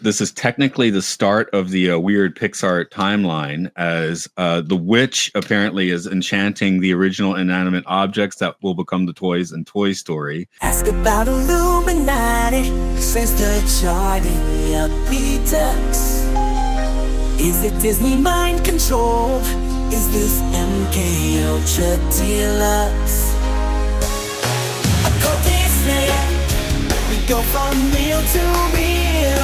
this is technically the start of the weird Pixar timeline, as the witch apparently is enchanting the original inanimate objects that will become the toys in Toy Story. Ask about Illuminati, since the charting up Ducks. Is it Disney mind control? Is this MK Ultra Deluxe? Occult Disney, we go from real to real.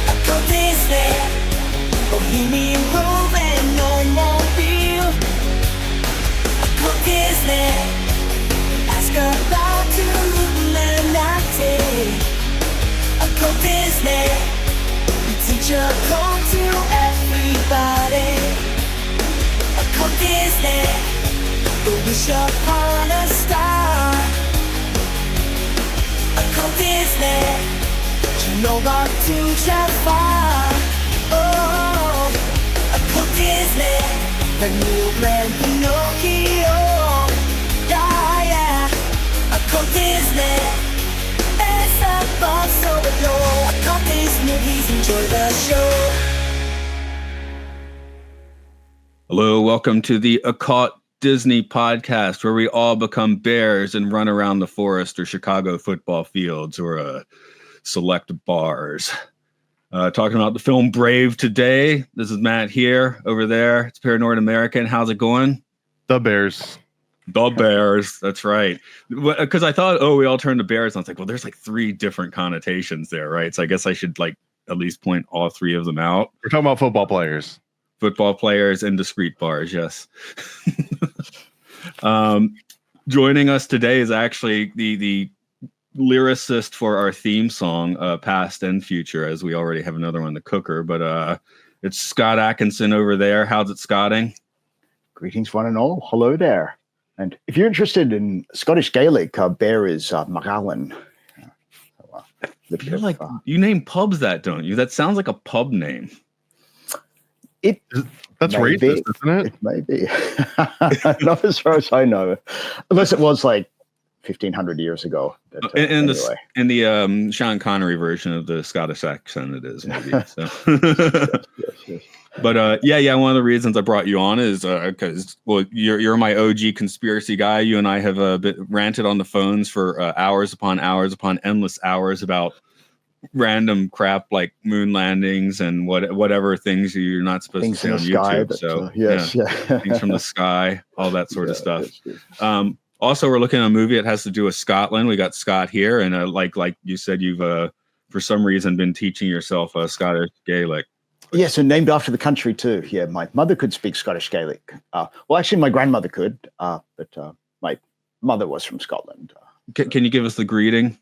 Occult Disney, Bohemian Grove and no more real. Occult Disney, ask about Illuminati. Occult Disney, teach occult to everybody. Occult Disney, the wish upon a star. Occult Disney, you know not to travel far. Oh, Occult Disney, the new brand Pinocchio. Yeah, yeah. Occult Disney, it's a boss over below. Occult Disney, please enjoy the show. Hello, welcome to the Occult Disney podcast, where we all become bears and run around the forest or Chicago football fields or select bars. Talking about the film Brave today. This is Matt here. Over there, it's Paranoid American. How's it going? The Bears. The Bears. That's right. Because I thought, we all turned to bears. And I was like, well, there's like three different connotations there, right? So I guess I should like at least point all three of them out. We're talking about football players. Football players and discrete bars, yes. Joining us today is actually the lyricist for our theme song, Past and Future, as we already have another one in the cooker. But it's Scott Atkinson over there. How's it scotting? Greetings, one and all. Hello there. And if you're interested in Scottish Gaelic, bear is Magallan. You name pubs that, don't you? That sounds like a pub name. That's racist, isn't it? It may be. Not as far as I know. Unless it was like 1,500 years ago. But, in the Sean Connery version of the Scottish accent, it is maybe. So. Yes. But one of the reasons I brought you on is because you're my OG conspiracy guy. You and I have ranted on the phones for hours upon endless hours about random crap like moon landings and whatever things you're not supposed to say on YouTube. Things from the sky, all that sort of stuff. Also, we're looking at a movie that has to do with Scotland. We got Scott here, and like you said, you've for some reason been teaching yourself Scottish Gaelic. Yes, and named after the country too. Yeah, my mother could speak Scottish Gaelic. Well, actually, my grandmother could, but my mother was from Scotland. Can you give us the greeting?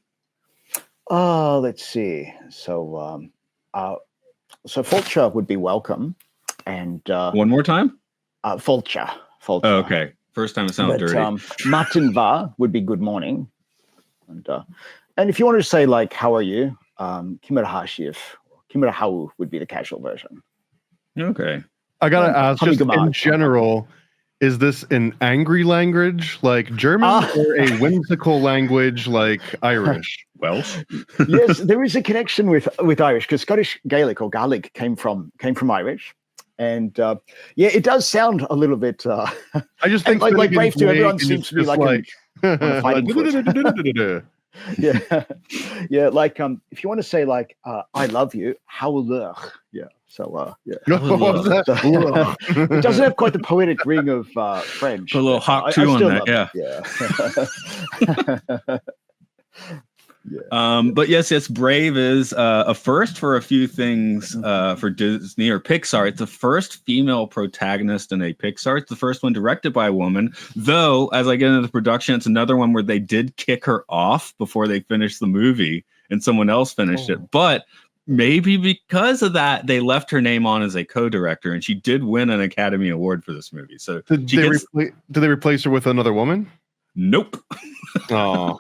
Let's see. So Fulcha would be welcome, and one more time. Fulcha. Oh, okay. First time it sounded dirty. Martin Va would be good morning, and if you wanted to say like how are you, Kimera Hashiv. Kimera Hau would be the casual version. Okay. I gotta ask, just in general, is this an angry language like German or a whimsical language like Irish? Welsh? Yes, there is a connection with Irish because Scottish Gaelic or Gaelic came from Irish. And it does sound a little bit. I just think like Brave too. Everyone seems to be like fighting. Yeah. Like if you want to say like I love you, howler. Yeah. So what was that? It doesn't have quite the poetic ring of French. Put a little hot too on that. Yeah. But yes, Brave is a first for a few things for Disney or Pixar. It's the first female protagonist in a Pixar. It's the first one directed by a woman, though as I get into the production, it's another one where they did kick her off before they finished the movie and someone else finished it. But maybe because of that, they left her name on as a co-director, and she did win an Academy Award for this movie. So did they replace her with another woman? Nope. Oh,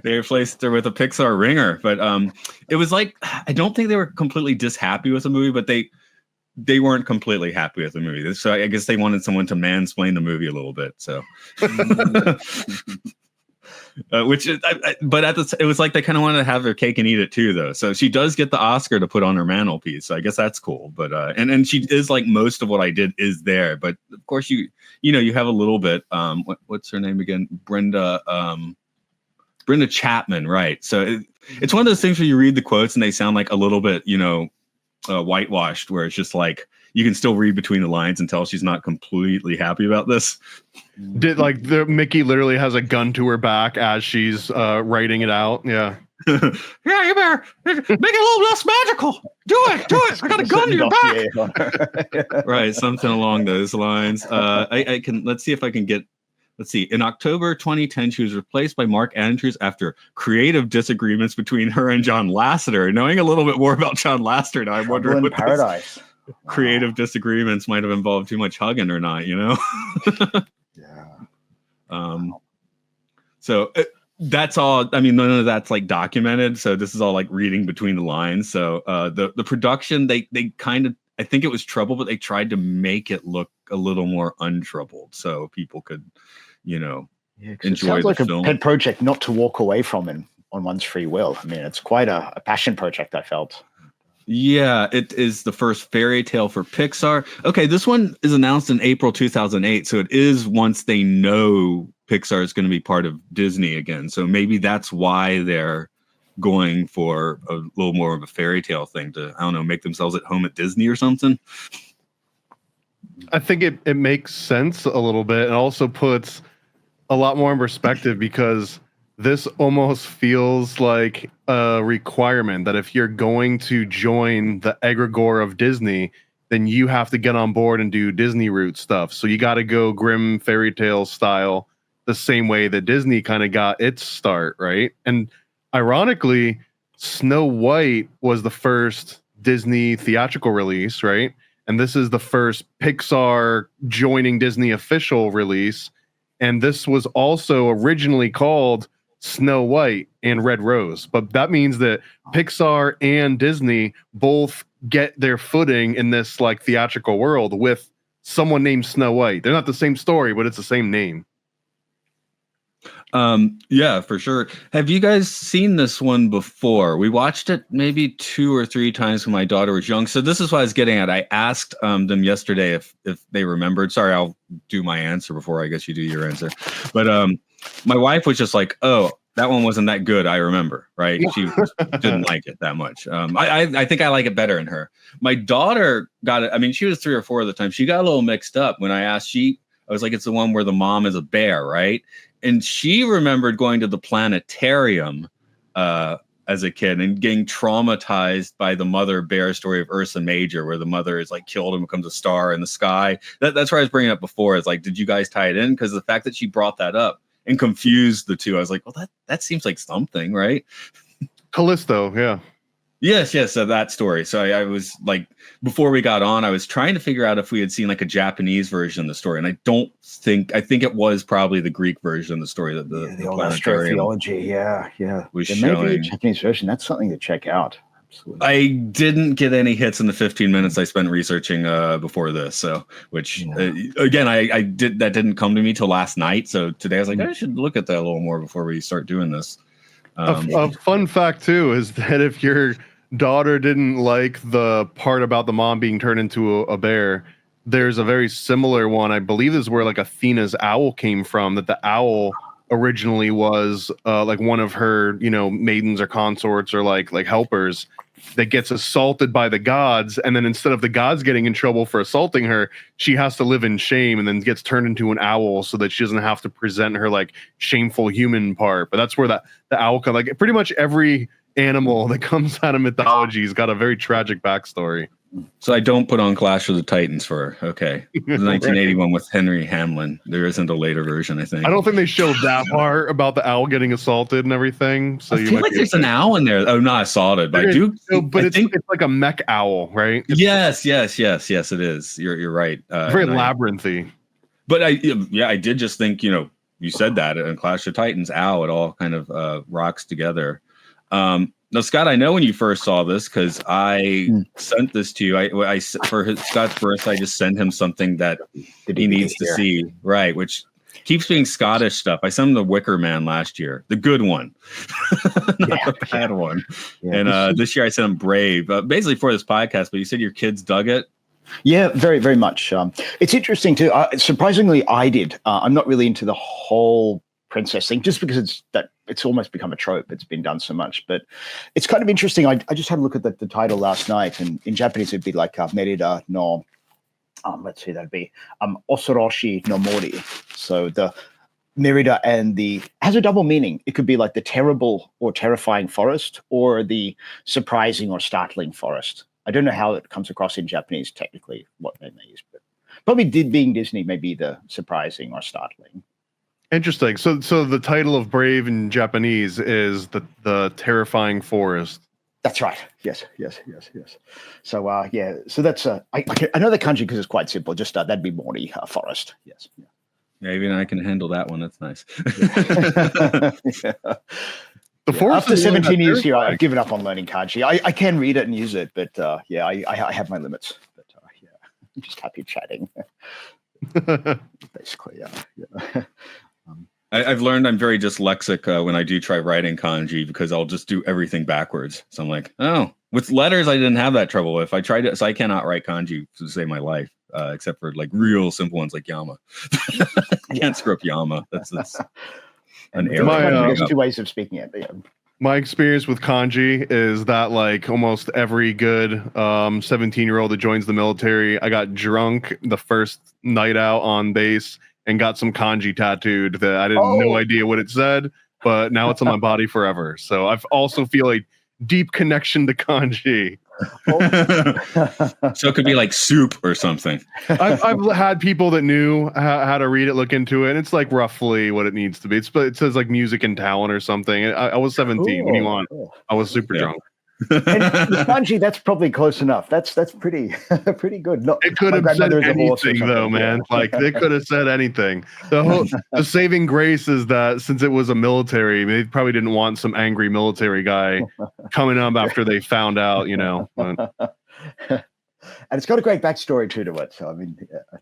they replaced her with a Pixar ringer, but it was like I don't think they were completely dishappy with the movie, but they weren't completely happy with the movie. So I guess they wanted someone to mansplain the movie a little bit. So Which is, but it was like they kind of wanted to have their cake and eat it too, though. So she does get the Oscar to put on her mantelpiece. So I guess that's cool. But and she is like most of what I did is there. But of course you have a little bit. What's her name again? Brenda Chapman, right? So it's one of those things where you read the quotes and they sound like a little bit, whitewashed, where it's just like you can still read between the lines and tell she's not completely happy about this. Did like Mickey literally has a gun to her back as she's writing it out? Yeah. Yeah, you better make it a little less magical. Do it. I got a gun to your back. Right, something along those lines. I can. Let's see if I can get. Let's see. In October 2010, she was replaced by Mark Andrews after creative disagreements between her and John Lasseter. Knowing a little bit more about John Lasseter, now I'm wondering what Paradise. Creative disagreements might have involved too much hugging or not. Yeah. So that's all. I mean, none of that's like documented. So this is all like reading between the lines. So the production, they kind of, I think it was trouble, but they tried to make it look a little more untroubled so people could, enjoy it sounds like the film. A pet project not to walk away from on one's free will. I mean, it's quite a passion project, I felt. Yeah, it is the first fairy tale for Pixar. Okay, this one is announced in April 2008, so it is once they know Pixar is going to be part of Disney again. So maybe that's why they're going for a little more of a fairy tale thing to, I don't know, make themselves at home at Disney or something. I think it makes sense a little bit. It also puts a lot more in perspective because this almost feels like a requirement that if you're going to join the egregore of Disney, then you have to get on board and do Disney route stuff. So you got to go Grimm fairy tale style the same way that Disney kind of got its start, right? And ironically, Snow White was the first Disney theatrical release, right? And this is the first Pixar joining Disney official release. And this was also originally called Snow White and Red Rose. But that means that Pixar and Disney both get their footing in this like theatrical world with someone named Snow White. They're not the same story, but it's the same name. Yeah, for sure. Have you guys seen this one before? We watched it maybe 2 or 3 times when my daughter was young. So this is what I was getting at. I asked them yesterday if they remembered. Sorry, I'll do my answer before I guess you do your answer. But my wife was just like, "Oh, that one wasn't that good. I remember." Right? She didn't like it that much. I think I like it better than her. My daughter got it. I mean, she was 3 or 4 at the time. She got a little mixed up when I asked. I was like, "It's the one where the mom is a bear, right?" And she remembered going to the planetarium as a kid and getting traumatized by the mother bear story of Ursa Major, where the mother is like killed and becomes a star in the sky. That's where I was bringing up before. Is like, did you guys tie it in? Because the fact that she brought that up and confused the two, I was like, well, that seems like something, right? Callisto, yeah. Yes. So that story. So I was like, before we got on, I was trying to figure out if we had seen like a Japanese version of the story, and I think it was probably the Greek version of the story that the old astrotheology. Yeah. Was there showing. may be a Japanese version. That's something to check out. Absolutely. I didn't get any hits in the 15 minutes I spent researching before this. So, which again, I didn't come to me till last night. So today I was like, I should look at that a little more before we start doing this. A fun fact too is that if your daughter didn't like the part about the mom being turned into a bear, there's a very similar one. I believe this is where like Athena's owl came from. That the owl originally was like one of her, maidens or consorts or like helpers that gets assaulted by the gods, and then instead of the gods getting in trouble for assaulting her, she has to live in shame and then gets turned into an owl so that she doesn't have to present her like shameful human part. But that's where the owl comes. Like pretty much every animal that comes out of mythology has got a very tragic backstory. So I don't put on Clash of the Titans for the 1981 with Henry Hamlin. There isn't a later version, I think. I don't think they showed that part about the owl getting assaulted and everything. So I feel like there's an owl in there. Oh, no, I saw it. But I do. But it's like a mech owl, right? Yes, it is. You're right. Very labyrinthy. But I did just think, you said that in Clash of Titans, owl, it all kind of rocks together. Now, Scott, I know when you first saw this because I sent this to you. For Scott's birthday, I just sent him something that he needs to see, right? Which keeps being Scottish stuff. I sent him the Wicker Man last year, the good one, not the bad one. Yeah. And this year I sent him Brave, basically for this podcast. But you said your kids dug it. Yeah, very, very much. It's interesting too. Surprisingly, I did. I'm not really into the whole princess thing, just because it's almost become a trope. It's been done so much, but it's kind of interesting. I just had a look at the title last night, and in Japanese it'd be like Merida no. Let's see, that'd be Osoroshi no Mori. So the Merida and has a double meaning. It could be like the terrible or terrifying forest, or the surprising or startling forest. I don't know how it comes across in Japanese technically, what name they use, but probably being Disney, maybe the surprising or startling. Interesting. So the title of Brave in Japanese is the terrifying forest. That's right. Yes. So so that's I know the kanji because it's quite simple. Just that'd be Mori, forest. Yes. Yeah, even I can handle that one. That's nice. The forest after 17 years here, I've given up on learning kanji. I can read it and use it, but I have my limits. But I'm just happy chatting. Basically, yeah. I've learned I'm very dyslexic when I do try writing kanji, because I'll just do everything backwards. So I'm like, oh, with letters, I didn't have that trouble with. I tried it, so I cannot write kanji to save my life, except for like real simple ones like Yama. I can't screw up Yama. That's an error. There's two ways of speaking it. But yeah. My experience with kanji is that like almost every good 17-year-old that joins the military, I got drunk the first night out on base and got some kanji tattooed that I didn't no idea what it said, but now it's on my body forever. So I also feel a deep connection to kanji. So it could be like soup or something. I've had people that knew how to read it, look into it, and it's like roughly what it needs to be. It says like music and talent or something. I was 17. What do you want? I was super drunk. And the kanji, that's probably close enough. That's pretty good. No, it could have said anything though, man. Like they could have said anything. The saving grace is that since it was a military, they probably didn't want some angry military guy coming up after they found out, you know. And it's got a great backstory too to it. So I mean, yeah.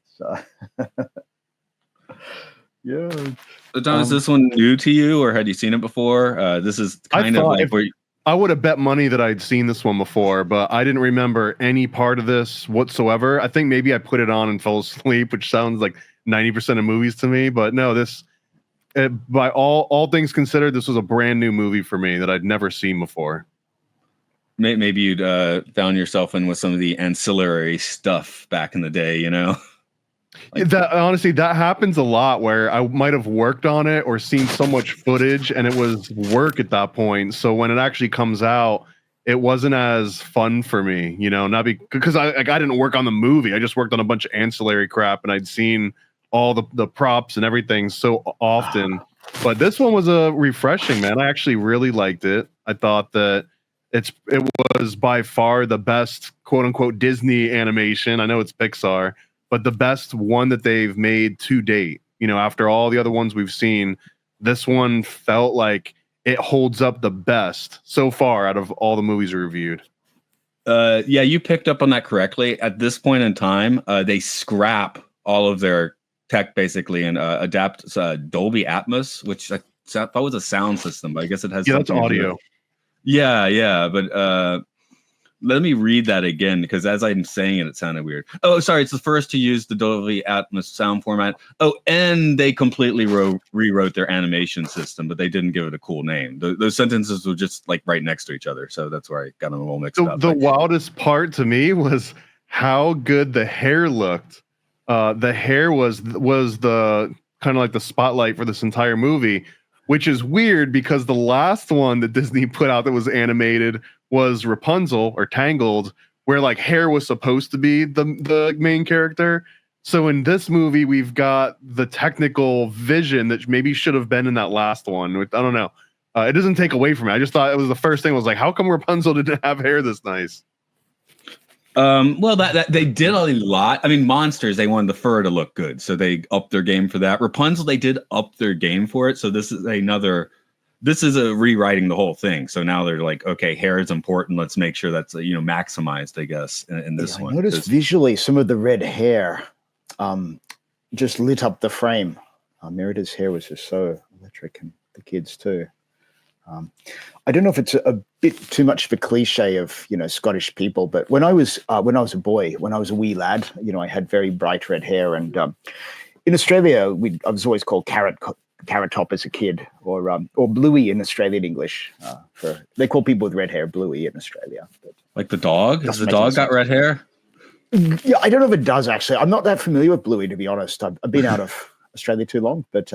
So Don, is this one new to you, or had you seen it before? This is kind of like where. I would have bet money that I'd seen this one before, but I didn't remember any part of this whatsoever. I think maybe I put it on and fell asleep, which sounds like 90% of movies to me. But no, by all things considered, this was a brand new movie for me that I'd never seen before. Maybe you'd found yourself in with some of the ancillary stuff back in the day, you know? Like, honestly, that happens a lot where I might have worked on it or seen so much footage and it was work at that point. So when it actually comes out, it wasn't as fun for me, you know, not because I didn't work on the movie. I just worked on a bunch of ancillary crap and I'd seen all the props and everything so often. But this one was refreshing, man. I actually really liked it. I thought that it was by far the best quote unquote Disney animation. I know it's Pixar, but the best one that they've made to date. You know, after all the other ones we've seen, this one felt like it holds up the best so far out of all the movies we reviewed. Yeah, you picked up on that correctly. At this point in time, they scrap all of their tech basically and adapt Dolby Atmos, which I thought was a sound system, but I guess it has. Yeah, that's audio. Yeah, but let me read that again, because as I'm saying it sounded weird. Oh, sorry. It's the first to use the Dolby Atmos sound format. Oh, and they completely rewrote their animation system, but they didn't give it a cool name. Those sentences were just like right next to each other. So that's where I got them all mixed up. The wildest part to me was how good the hair looked. The hair was the kind of like the spotlight for this entire movie, which is weird because the last one that Disney put out that was animated was Rapunzel or Tangled, where like hair was supposed to be the main character. So in this movie, we've got the technical vision that maybe should have been in that last one. I don't know. It doesn't take away from it. I just thought it was the first thing. I was like, how come Rapunzel didn't have hair this nice? Well, that they did a lot. I mean, Monsters, they wanted the fur to look good, so they upped their game for that. Rapunzel, they did up their game for it. So this is a rewriting the whole thing. So now they're like, okay, hair is important. Let's make sure that's maximized, I guess, in this one. I noticed visually some of the red hair just lit up the frame. Merida's hair was just so electric, and the kids too. I don't know if it's a bit too much of a cliche of, Scottish people, but when I was a boy, when I was a wee lad, I had very bright red hair, and in Australia, I was always called Carrot Top as a kid, or Bluey in Australian English. They call people with red hair Bluey in Australia. But like the dog? Has the dog got red hair? Yeah, I don't know if it does actually. I'm not that familiar with Bluey, to be honest. I've been out of Australia too long, but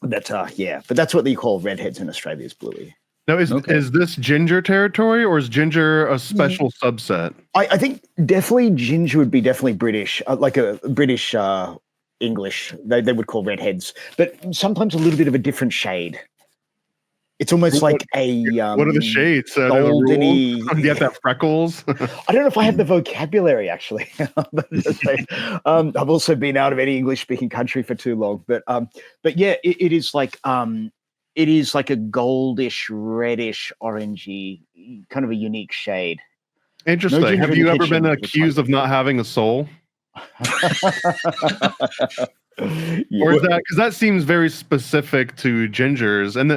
that's what they call redheads in Australia, is Bluey. Now, is this ginger territory, or is ginger a special subset? I think definitely ginger would be definitely British, like a British English. They would call redheads, but sometimes a little bit of a different shade. It's almost like a what are the shades? Goldeny. Do you have to have freckles? I don't know if I have the vocabulary actually. I've also been out of any English-speaking country for too long, but yeah, it is like a goldish, reddish, orangey, kind of a unique shade. Interesting. No, have you ever been accused of not having a soul? Or is that, because that seems very specific to gingers, and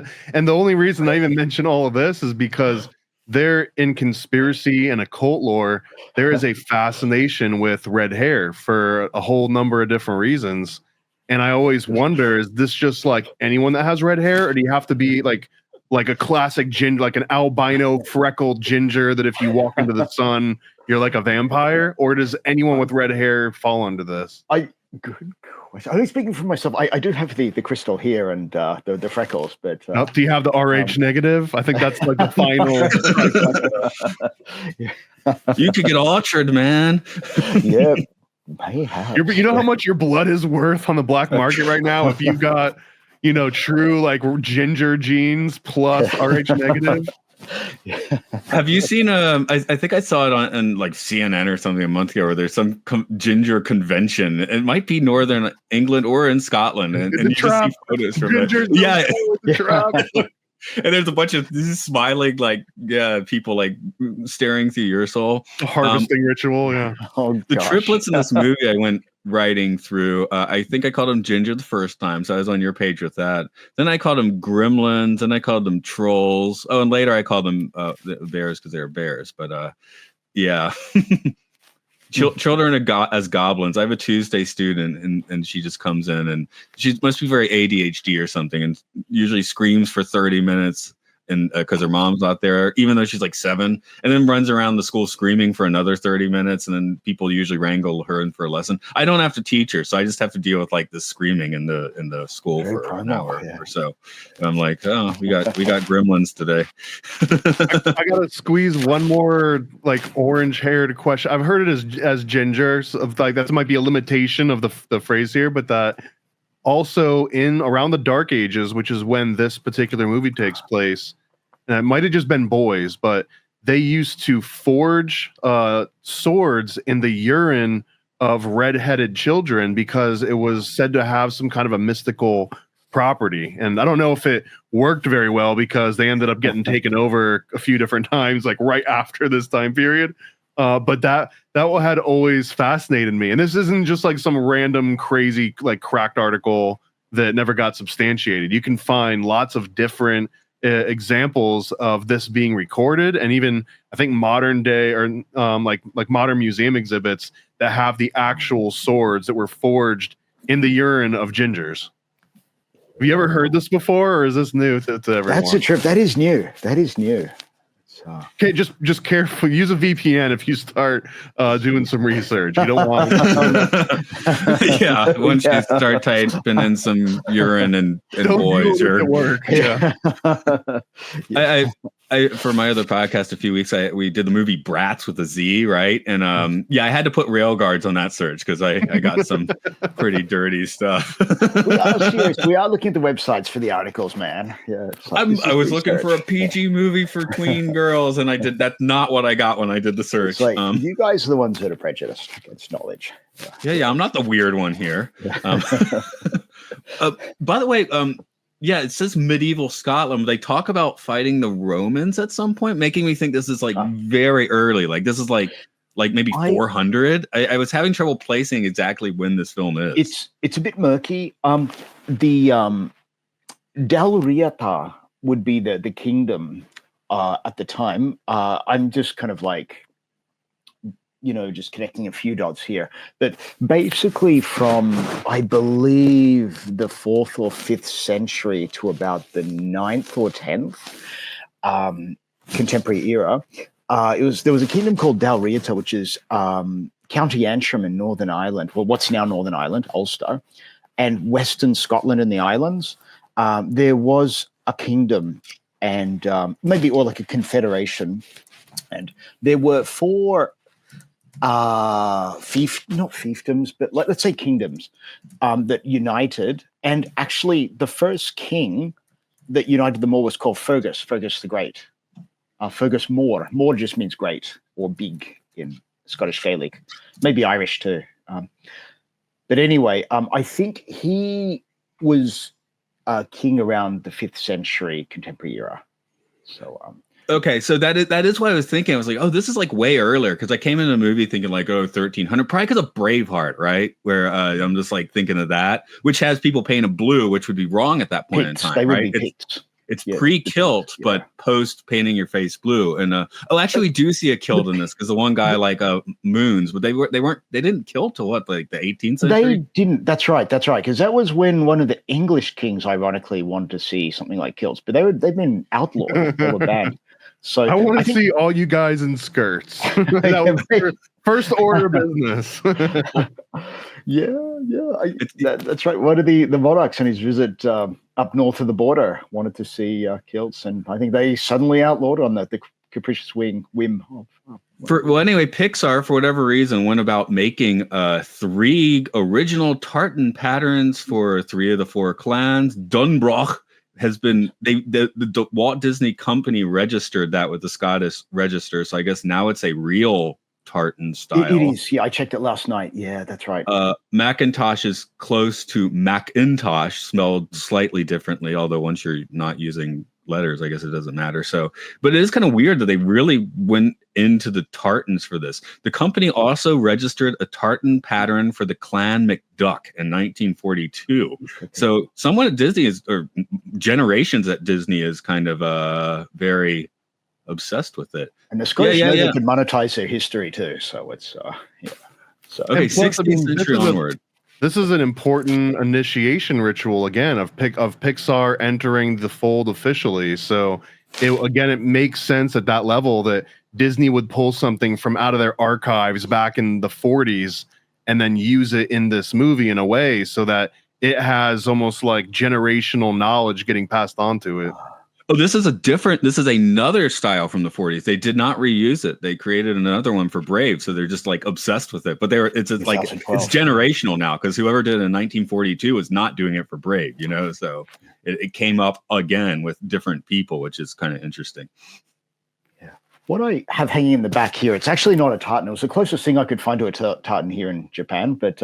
the only reason I even mention all of this is because they're in conspiracy and occult lore. There is a fascination with red hair for a whole number of different reasons, and I always wonder: is this just like anyone that has red hair, or do you have to be like a classic ginger, like an albino freckled ginger that if you walk into the sun, you're like a vampire, or does anyone with red hair fall under this? Good question. I'm speaking for myself. I do have the crystal here and the freckles, but do you have the RH negative? I think that's like the final. You could get altered, man. Yeah. You know how much your blood is worth on the black market right now if you got, true like ginger genes plus RH negative. Have you seen I think I saw it on like CNN or something a month ago, where there's some ginger convention. It might be Northern England or in Scotland, and you just see photos from it. Yeah. And there's a bunch of smiling, people like staring through your soul. Harvesting ritual, yeah. The triplets in this movie I went writing through. I think I called them Ginger the first time, so I was on your page with that. Then I called them Gremlins, and I called them Trolls. Oh, and later I called them Bears because they were bears. But yeah. Children as goblins. I have a Tuesday student, and she just comes in, and she must be very ADHD or something, and usually screams for 30 minutes, and because her mom's not there, even though she's like 7, and then runs around the school screaming for another 30 minutes, and then people usually wrangle her in for a lesson. I don't have to teach her, so I just have to deal with like the screaming in the school for an hour or so. And I'm like, oh, we got gremlins today. I gotta squeeze one more like orange haired question. I've heard it as ginger, so like that might be a limitation of the phrase here, but that also in around the Dark Ages, which is when this particular movie takes place, and it might have just been boys, but they used to forge swords in the urine of red-headed children because it was said to have some kind of a mystical property. And I don't know if it worked very well because they ended up getting taken over a few different times, like right after this time period. But that had always fascinated me. And this isn't just like some random crazy like cracked article that never got substantiated. You can find lots of different examples of this being recorded, and even I think modern day or like modern museum exhibits that have the actual swords that were forged in the urine of gingers. Have you ever heard this before, or is this new to everyone? That's a trip. That is new. Okay, just careful. Use a VPN if you start doing some research. You don't want. Yeah, once you start typing in some urine and boys, or work. Yeah. I for my other podcast a few weeks, we did the movie Bratz with a Z, right? And I had to put rail guards on that search because I got some pretty dirty stuff. We are serious. We are looking at the websites for the articles, man. Yeah, I was looking for a PG movie for tween girls, and that's not what I got when I did the search. It's like, you guys are the ones that are prejudiced against knowledge. Yeah, I'm not the weird one here. By the way, yeah, it says medieval Scotland. They talk about fighting the Romans at some point, making me think this is like very early. Like this is like maybe 400. I was having trouble placing exactly when this film is. It's a bit murky. the Dalriata would be the kingdom at the time. I'm just kind of like, just connecting a few dots here. But basically from, I believe, the 4th or 5th century to about the 9th or 10th contemporary era, there was a kingdom called Dalriata, which is County Antrim in Northern Ireland, well, what's now Northern Ireland, Ulster, and Western Scotland in the islands. There was a kingdom and maybe, or like a confederation, and there were 4 not fiefdoms, but let's say kingdoms that united. And actually the first king that united them all was called Fergus the Great. Fergus More just means great or big in Scottish Gaelic, maybe Irish too. But anyway, I think he was king around the 5th century contemporary era. So okay, so that is what I was thinking. I was like, oh, this is like way earlier, because I came into the movie thinking like, oh, 1300, probably because of Braveheart, right? Where I'm just like thinking of that, which has people painted blue, which would be wrong at that point Picts, in time, they would right? be Picts. It's pre-kilt, but post painting your face blue. And actually, we do see a kilt in this, because the one guy like Moons, but they didn't kilt till what, like the 18th century? They didn't. That's right. Because that was when one of the English kings, ironically, wanted to see something like kilts, but they've been outlawed. They were banned. So I want to see all you guys in skirts. That was first order business. That's right. One of the monarchs on his visit up north of the border wanted to see kilts, and I think they suddenly outlawed on the capricious whim of. Anyway, Pixar, for whatever reason, went about making 3 original tartan patterns for 3 of the 4 clans. Dunbrach has been the Walt Disney Company registered that with the Scottish Register, so I guess now it's a real tartan style. It is. Yeah, I checked it last night. Yeah, that's right. Macintosh is close to Macintosh, spelled slightly differently, although once you're not using letters, I guess it doesn't matter. So, but it is kind of weird that they really went into the tartans for this. The company also registered a tartan pattern for the Clan McDuck in 1942. So someone at Disney or generations at Disney is kind of very obsessed with it. And the Scottish know they can monetize their history too. So it's So okay, 16th century onward. This is an important initiation ritual again of Pixar entering the fold officially. So it makes sense at that level that Disney would pull something from out of their archives back in the 40s and then use it in this movie in a way so that it has almost like generational knowledge getting passed on to it. Oh, this is another style from the 40s. They did not reuse it. They created another one for Brave, so they're just like obsessed with it. But it's generational now, because whoever did it in 1942 was not doing it for Brave, so it came up again with different people, which is kind of interesting. Yeah. What I have hanging in the back here, it's actually not a tartan. It was the closest thing I could find to a tartan here in Japan, but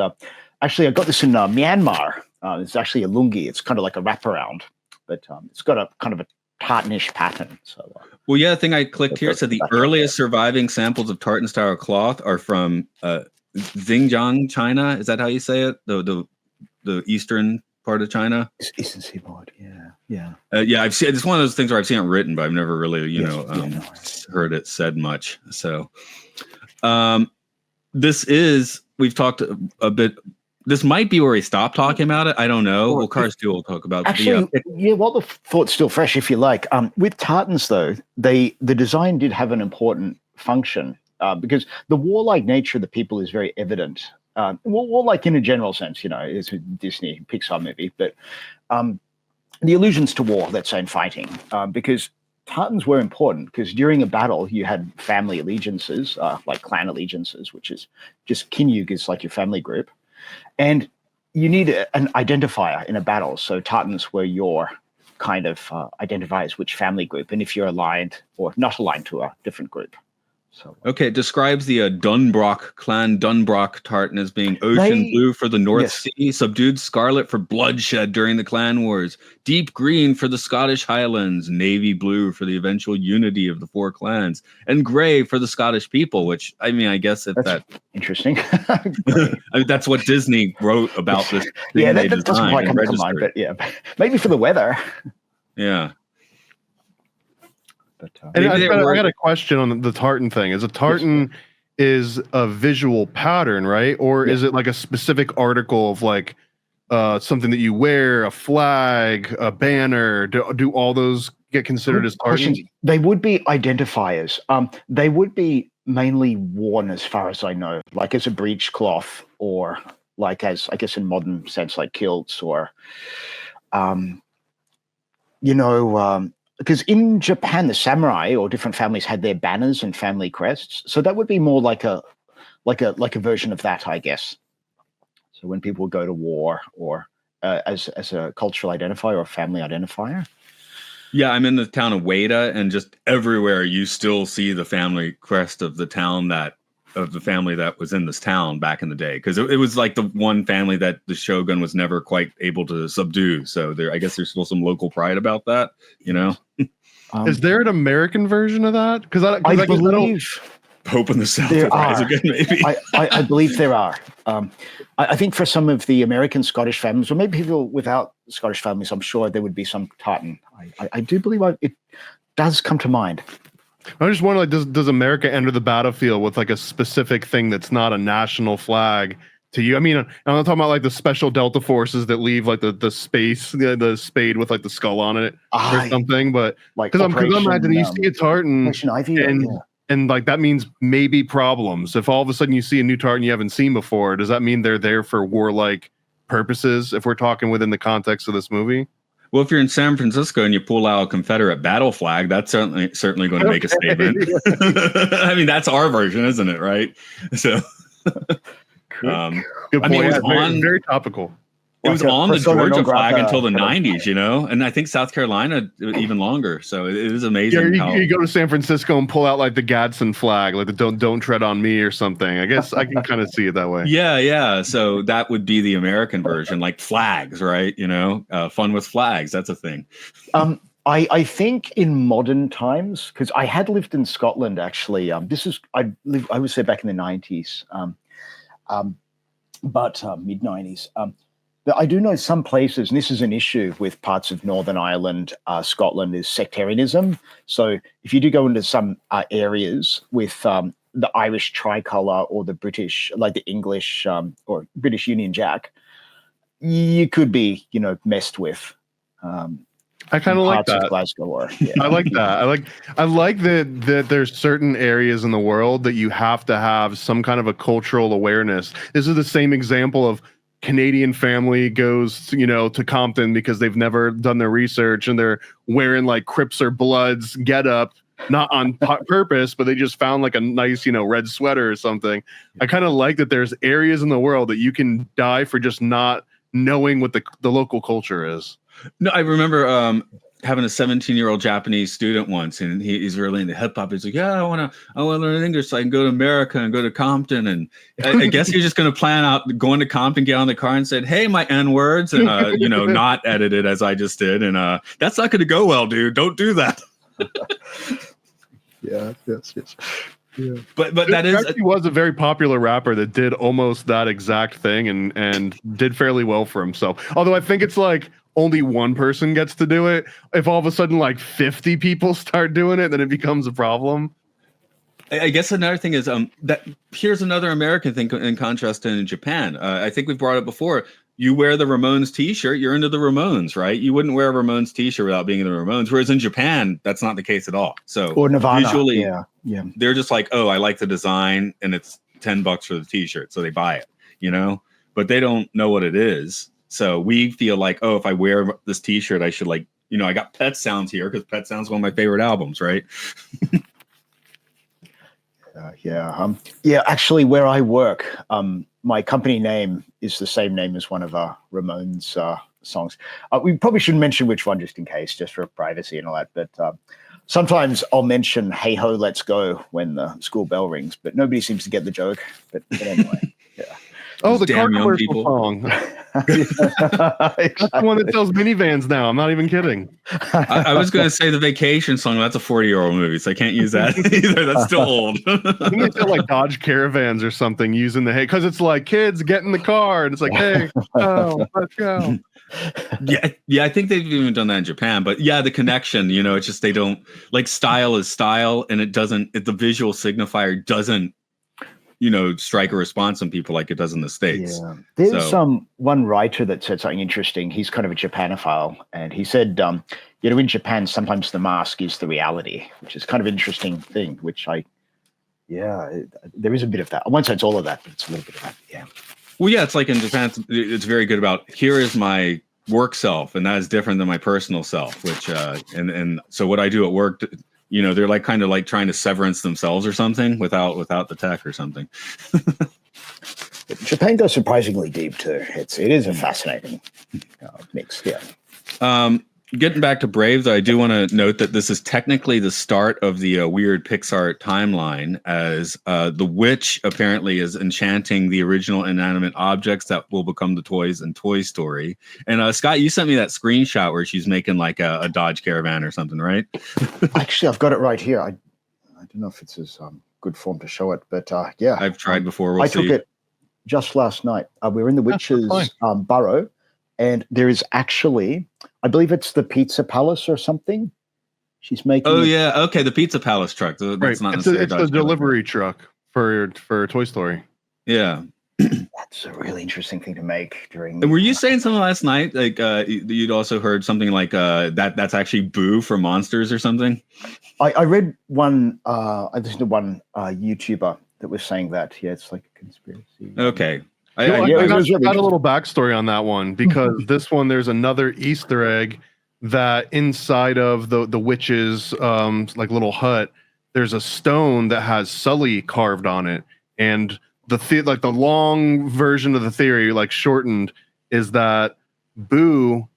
actually I got this in Myanmar. It's actually a lungi. It's kind of like a wraparound, but it's got a kind of a tartanish pattern. So the thing I clicked here said the earliest surviving samples of tartan style cloth are from Xinjiang, China. Is that how you say it? The eastern part of China. Eastern Seaboard. Yeah. I've seen it's one of those things where I've seen it written, but I've never really heard it said much. So we've talked a bit. This might be where we stop talking about it. I don't know. Well, Cars 2 will talk about. Actually, while the thought's still fresh, if you like. With tartans, though, the design did have an important function because the warlike nature of the people is very evident. Warlike in a general sense, it's a Disney Pixar movie, but the allusions to war, let's say, in fighting, because tartans were important because during a battle you had family allegiances, like clan allegiances, which is just Kinyug is like your family group. And you need an identifier in a battle. So tartans were your kind of identifiers, which family group, and if you're aligned or not aligned to a different group. So Okay, it describes the Dunbroch clan Dunbroch tartan as being ocean blue for the North Sea, subdued scarlet for bloodshed during the clan wars, deep green for the Scottish Highlands, navy blue for the eventual unity of the four clans, and gray for the Scottish people, which, I mean, I guess that's interesting. I mean, that's what Disney wrote about this thing Yeah, they that doesn't quite designed and come to mind, registered. but yeah, maybe for the weather. Yeah. And Maybe I they got were- a question on the tartan thing. Is a tartan is a visual pattern, right? Or is it like a specific article of like something that you wear, a flag, a banner? Do all those get considered as tartans? They would be identifiers. They would be mainly worn, as far as I know, like as a breechcloth, or like as, I guess in modern sense, like kilts, or because in Japan, the samurai or different families had their banners and family crests. So that would be more like a version of that, I guess. So when people go to war, or as a cultural identifier or family identifier. Yeah, I'm in the town of Ueda, and just everywhere you still see the family crest of the family that was in this town back in the day, because it was like the one family that the shogun was never quite able to subdue. So I guess there's still some local pride about that, you know. Is there an American version of that? Because I believe Hope in the South will rise again, maybe. I believe there are. I think for some of the American Scottish families, or maybe people without Scottish families, I'm sure there would be some tartan. I do believe it does come to mind. I just wonder, like, does America enter the battlefield with like a specific thing that's not a national flag to you? I mean, I'm not talking about like the special Delta forces that leave like the spade with like the skull on it or something, but because I'm imagining you see a tartan and like that means maybe problems. If all of a sudden you see a new tartan you haven't seen before, does that mean they're there for warlike purposes? If we're talking within the context of this movie. Well, if you're in San Francisco and you pull out a Confederate battle flag, that's certainly going to make a statement. I mean, that's our version, isn't it? Right? So, good point. I mean, it was very topical. It was on the Georgia flag until the 90s, you know, and I think South Carolina even longer. So it is amazing. Yeah, you go to San Francisco and pull out like the Gadsden flag, like the "Don't tread on me" or something. I guess I can kind of see it that way. Yeah. So that would be the American version, like flags, right? You know, fun with flags. That's a thing. I think in modern times, because I had lived in Scotland actually. I was there back in the 90s, but mid 90s. But I do know some places, and this is an issue with parts of Northern Ireland, Scotland, is sectarianism. So if you do go into some areas with the Irish tricolour or the British, like the English or British Union Jack, you could be, messed with. I kind of like that. Of Glasgow, or, I like that. I like that there's certain areas in the world that you have to have some kind of a cultural awareness. This is the same example of Canadian family goes, to Compton because they've never done their research and they're wearing like Crips or Bloods get up, not on purpose, but they just found like a nice, red sweater or something. I kind of like that there's areas in the world that you can die for just not knowing what the local culture is. No, I remember having a 17-year-old Japanese student once, and he's really into hip hop. He's like, "Yeah, I want to learn English so I can go to America and go to Compton." And I guess you're just going to plan out going to Compton, get on the car, and said, "Hey, my N words," and not edited as I just did, and that's not going to go well, dude. Don't do that. Yeah. Yes. Yeah. But that is he was a very popular rapper that did almost that exact thing and did fairly well for himself. Although I think it's like only one person gets to do it. If all of a sudden like 50 people start doing it, then it becomes a problem. I guess another thing is that here's another American thing in contrast to in Japan. I think we've brought it before. You wear the Ramones t-shirt, you're into the Ramones, right? You wouldn't wear a Ramones t-shirt without being in the Ramones. Whereas in Japan, that's not the case at all. So or Nirvana, usually yeah. They're just like, oh, I like the design and it's $10 for the t-shirt. So they buy it, but they don't know what it is. So we feel like, oh, if I wear this t-shirt, I should I got Pet Sounds here because Pet Sounds is one of my favorite albums, right? Actually, where I work, my company name is the same name as one of our Ramones songs. We probably shouldn't mention which one just in case, just for privacy and all that. But Sometimes I'll mention "Hey ho, let's go" when the school bell rings, but nobody seems to get the joke. But anyway, yeah. Oh, the car Damn young commercial people. song. That's the one that sells minivans now. I'm not even kidding. I was going to say the Vacation song. That's a 40-year-old movie, so I can't use that either. That's still old. I think it's like Dodge Caravans or something using the hey, because it's like kids get in the car and it's like, hey, oh, let's go. Yeah, I think they've even done that in Japan. But yeah, the connection, it's just they don't like style is style, and the visual signifier doesn't strike a response on people like it does in the States. Yeah. There's one writer that said something interesting. He's kind of a Japanophile, and he said, in Japan, sometimes the mask is the reality, which is kind of an interesting thing, which there is a bit of that. I won't say it's all of that, but it's a little bit of that, yeah. Well, yeah, it's like in Japan, it's very good about here is my work self, and that is different than my personal self, which, and so what I do at work, they're like kind of like trying to severance themselves or something without the tech or something. Japan goes surprisingly deep too. It is a fascinating mix. Yeah. Getting back to Brave, though, I do want to note that this is technically the start of the weird Pixar timeline, as the witch apparently is enchanting the original inanimate objects that will become the toys in Toy Story. And Scott, you sent me that screenshot where she's making like a Dodge Caravan or something, right? Actually, I've got it right here. I don't know if it's as good form to show it, but yeah. I've tried before. I took it just last night. We were in the witch's burrow, and there is actually, I believe it's the Pizza Palace or something. She's making. Oh yeah, okay, the Pizza Palace truck. That's right. Not it's a delivery truck for Toy Story. Yeah, that's a really interesting thing to make during. And were you saying something last night? Like you'd also heard something like that's actually Boo from Monsters or something. I read one. I listened to one YouTuber that was saying that. Yeah, it's like a conspiracy. Okay. I got a little backstory on that one, because this one, there's another Easter egg that inside of the witch's like little hut, there's a stone that has Sully carved on it, and the long version of the theory, like shortened, is that Boo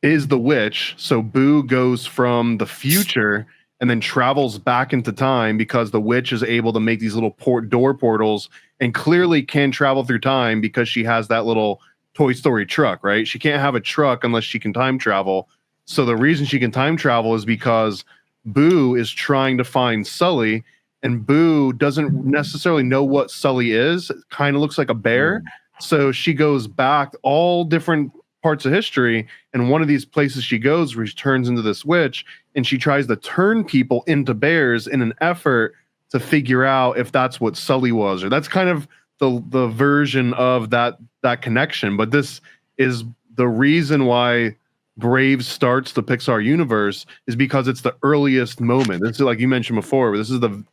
is the witch. So Boo goes from the future and then travels back into time, because the witch is able to make these little door portals and clearly can travel through time because she has that little Toy Story truck, right? She can't have a truck unless she can time travel. So the reason she can time travel is because Boo is trying to find Sully, and Boo doesn't necessarily know what Sully is. It kind of looks like a bear. So she goes back all different parts of history, and one of these places she goes where she turns into this witch, and she tries to turn people into bears in an effort to figure out if that's what Sully was, or that's kind of the version of that connection. But this is the reason why Brave starts the Pixar universe, is because it's the earliest moment. This is, like you mentioned before, this is the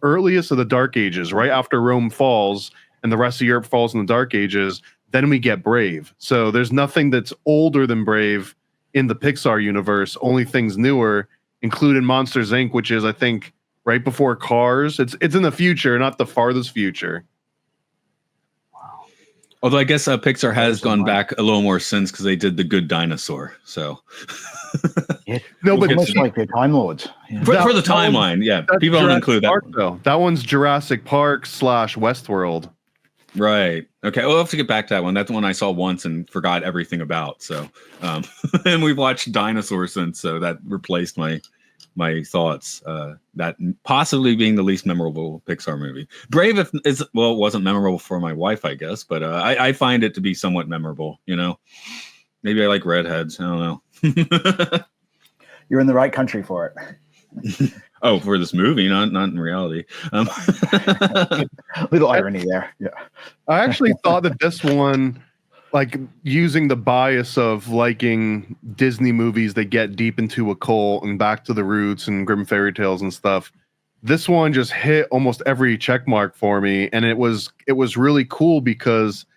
earliest of the Dark Ages, right after Rome falls and the rest of Europe falls in the Dark Ages. Then we get Brave. So there's nothing that's older than Brave in the Pixar universe. Only things newer, including Monsters Inc., which is, I think, right before Cars. It's in the future, not the farthest future. Wow. Although I guess Pixar has gone back a little more since, because they did The Good Dinosaur. So yeah. No, but much like the Time Lords. Yeah. For the timeline, yeah. People don't include that. Park, though. That one's Jurassic Park / Westworld. Right. Okay. We'll have to get back to that one. That's the one I saw once and forgot everything about. So, and we've watched Dinosaurs since, so that replaced my thoughts. That possibly being the least memorable Pixar movie. Brave it wasn't memorable for my wife, I guess, but I find it to be somewhat memorable. Maybe I like redheads. I don't know. You're in the right country for it. Oh, for this movie, not in reality. Little irony there. Yeah. I actually thought that this one, like using the bias of liking Disney movies that get deep into occult and back to the roots and grim fairy tales and stuff, this one just hit almost every check mark for me. And it was really cool, because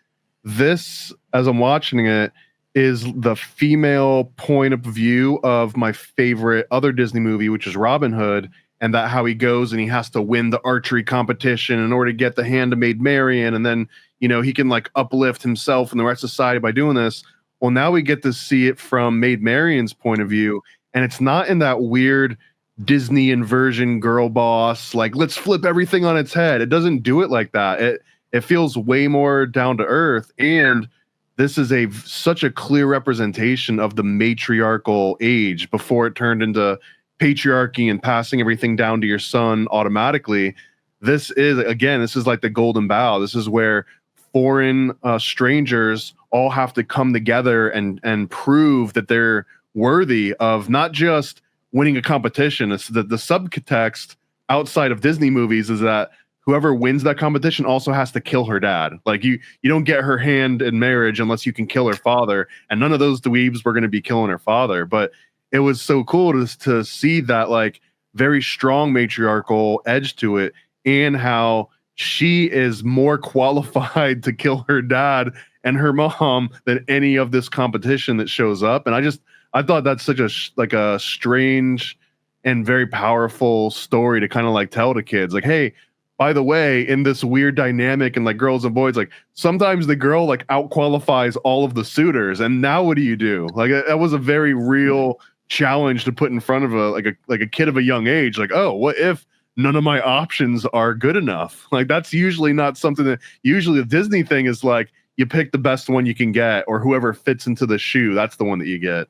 this, as I'm watching it, is the female point of view of my favorite other Disney movie, which is Robin Hood, and that how he goes and he has to win the archery competition in order to get the hand of Maid Marian, and then he can like uplift himself and the rest of society by doing this. Well, now we get to see it from Maid Marian's point of view, and it's not in that weird Disney inversion girl boss, like let's flip everything on its head. It doesn't do it like that. It feels way more down to earth, and this is such a clear representation of the matriarchal age before it turned into patriarchy and passing everything down to your son automatically. This is like the Golden Bough. This is where foreign strangers all have to come together and prove that they're worthy of not just winning a competition. It's the subtext outside of Disney movies is that whoever wins that competition also has to kill her dad. Like you don't get her hand in marriage unless you can kill her father. And none of those dweebs were going to be killing her father. But it was so cool to see that like very strong matriarchal edge to it, and how she is more qualified to kill her dad and her mom than any of this competition that shows up. And I thought that's such a strange and very powerful story to kind of like tell to kids. Like, hey, by the way, in this weird dynamic and like girls and boys, like sometimes the girl like outqualifies all of the suitors. And now what do you do? Like that was a very real challenge to put in front of a kid of a young age. Like, oh, what if none of my options are good enough? Like that's usually not something that usually the Disney thing is like you pick the best one you can get, or whoever fits into the shoe. That's the one that you get.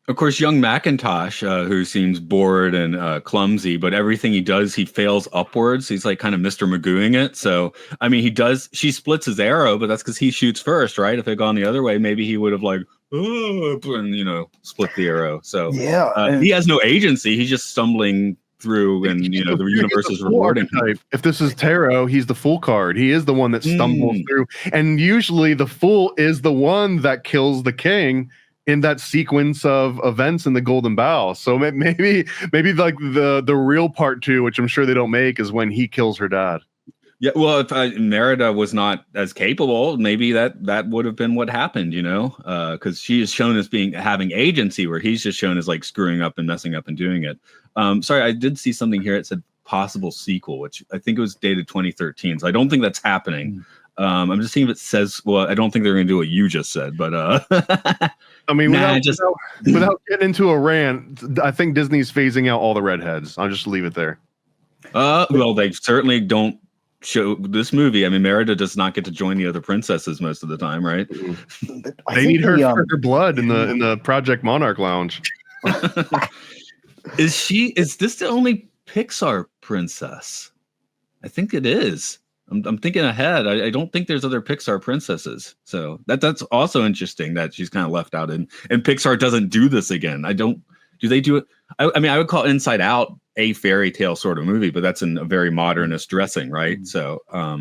Of course, young Macintosh, who seems bored and clumsy, but everything he does, he fails upwards. He's like kind of Mr. Magooing it. So, I mean, she splits his arrow, but that's because he shoots first, right? If it had gone the other way, maybe he would have like, and, split the arrow. So Yeah. he has no agency. He's just stumbling through, and, the universe is rewarding him. If this is tarot, he's the fool card. He is the one that stumbles through. And usually the fool is the one that kills the king in that sequence of events in the Golden Bough. So maybe like the real part 2, which I'm sure they don't make, is when he kills her dad. Yeah, well, if Merida was not as capable, maybe that would have been what happened, because she is shown as having agency, where he's just shown as like screwing up and messing up and doing it. Sorry, I did see something here. It said possible sequel, which I think it was dated 2013. So I don't think that's happening. I'm just seeing if it says. Well, I don't think they're going to do what you just said, but I mean, without getting into a rant, I think Disney's phasing out all the redheads. I'll just leave it there. Well, they certainly don't show this movie. I mean, Merida does not get to join the other princesses most of the time, right? They need her for her blood in the Project Monarch Lounge. Is this the only Pixar princess? I think it is. I'm thinking ahead. I don't think there's other Pixar princesses. So that's also interesting that she's kind of left out, and Pixar doesn't do this again. Do they do it? I mean, I would call Inside Out a fairy tale sort of movie, but that's in a very modernist dressing, right? So, yeah,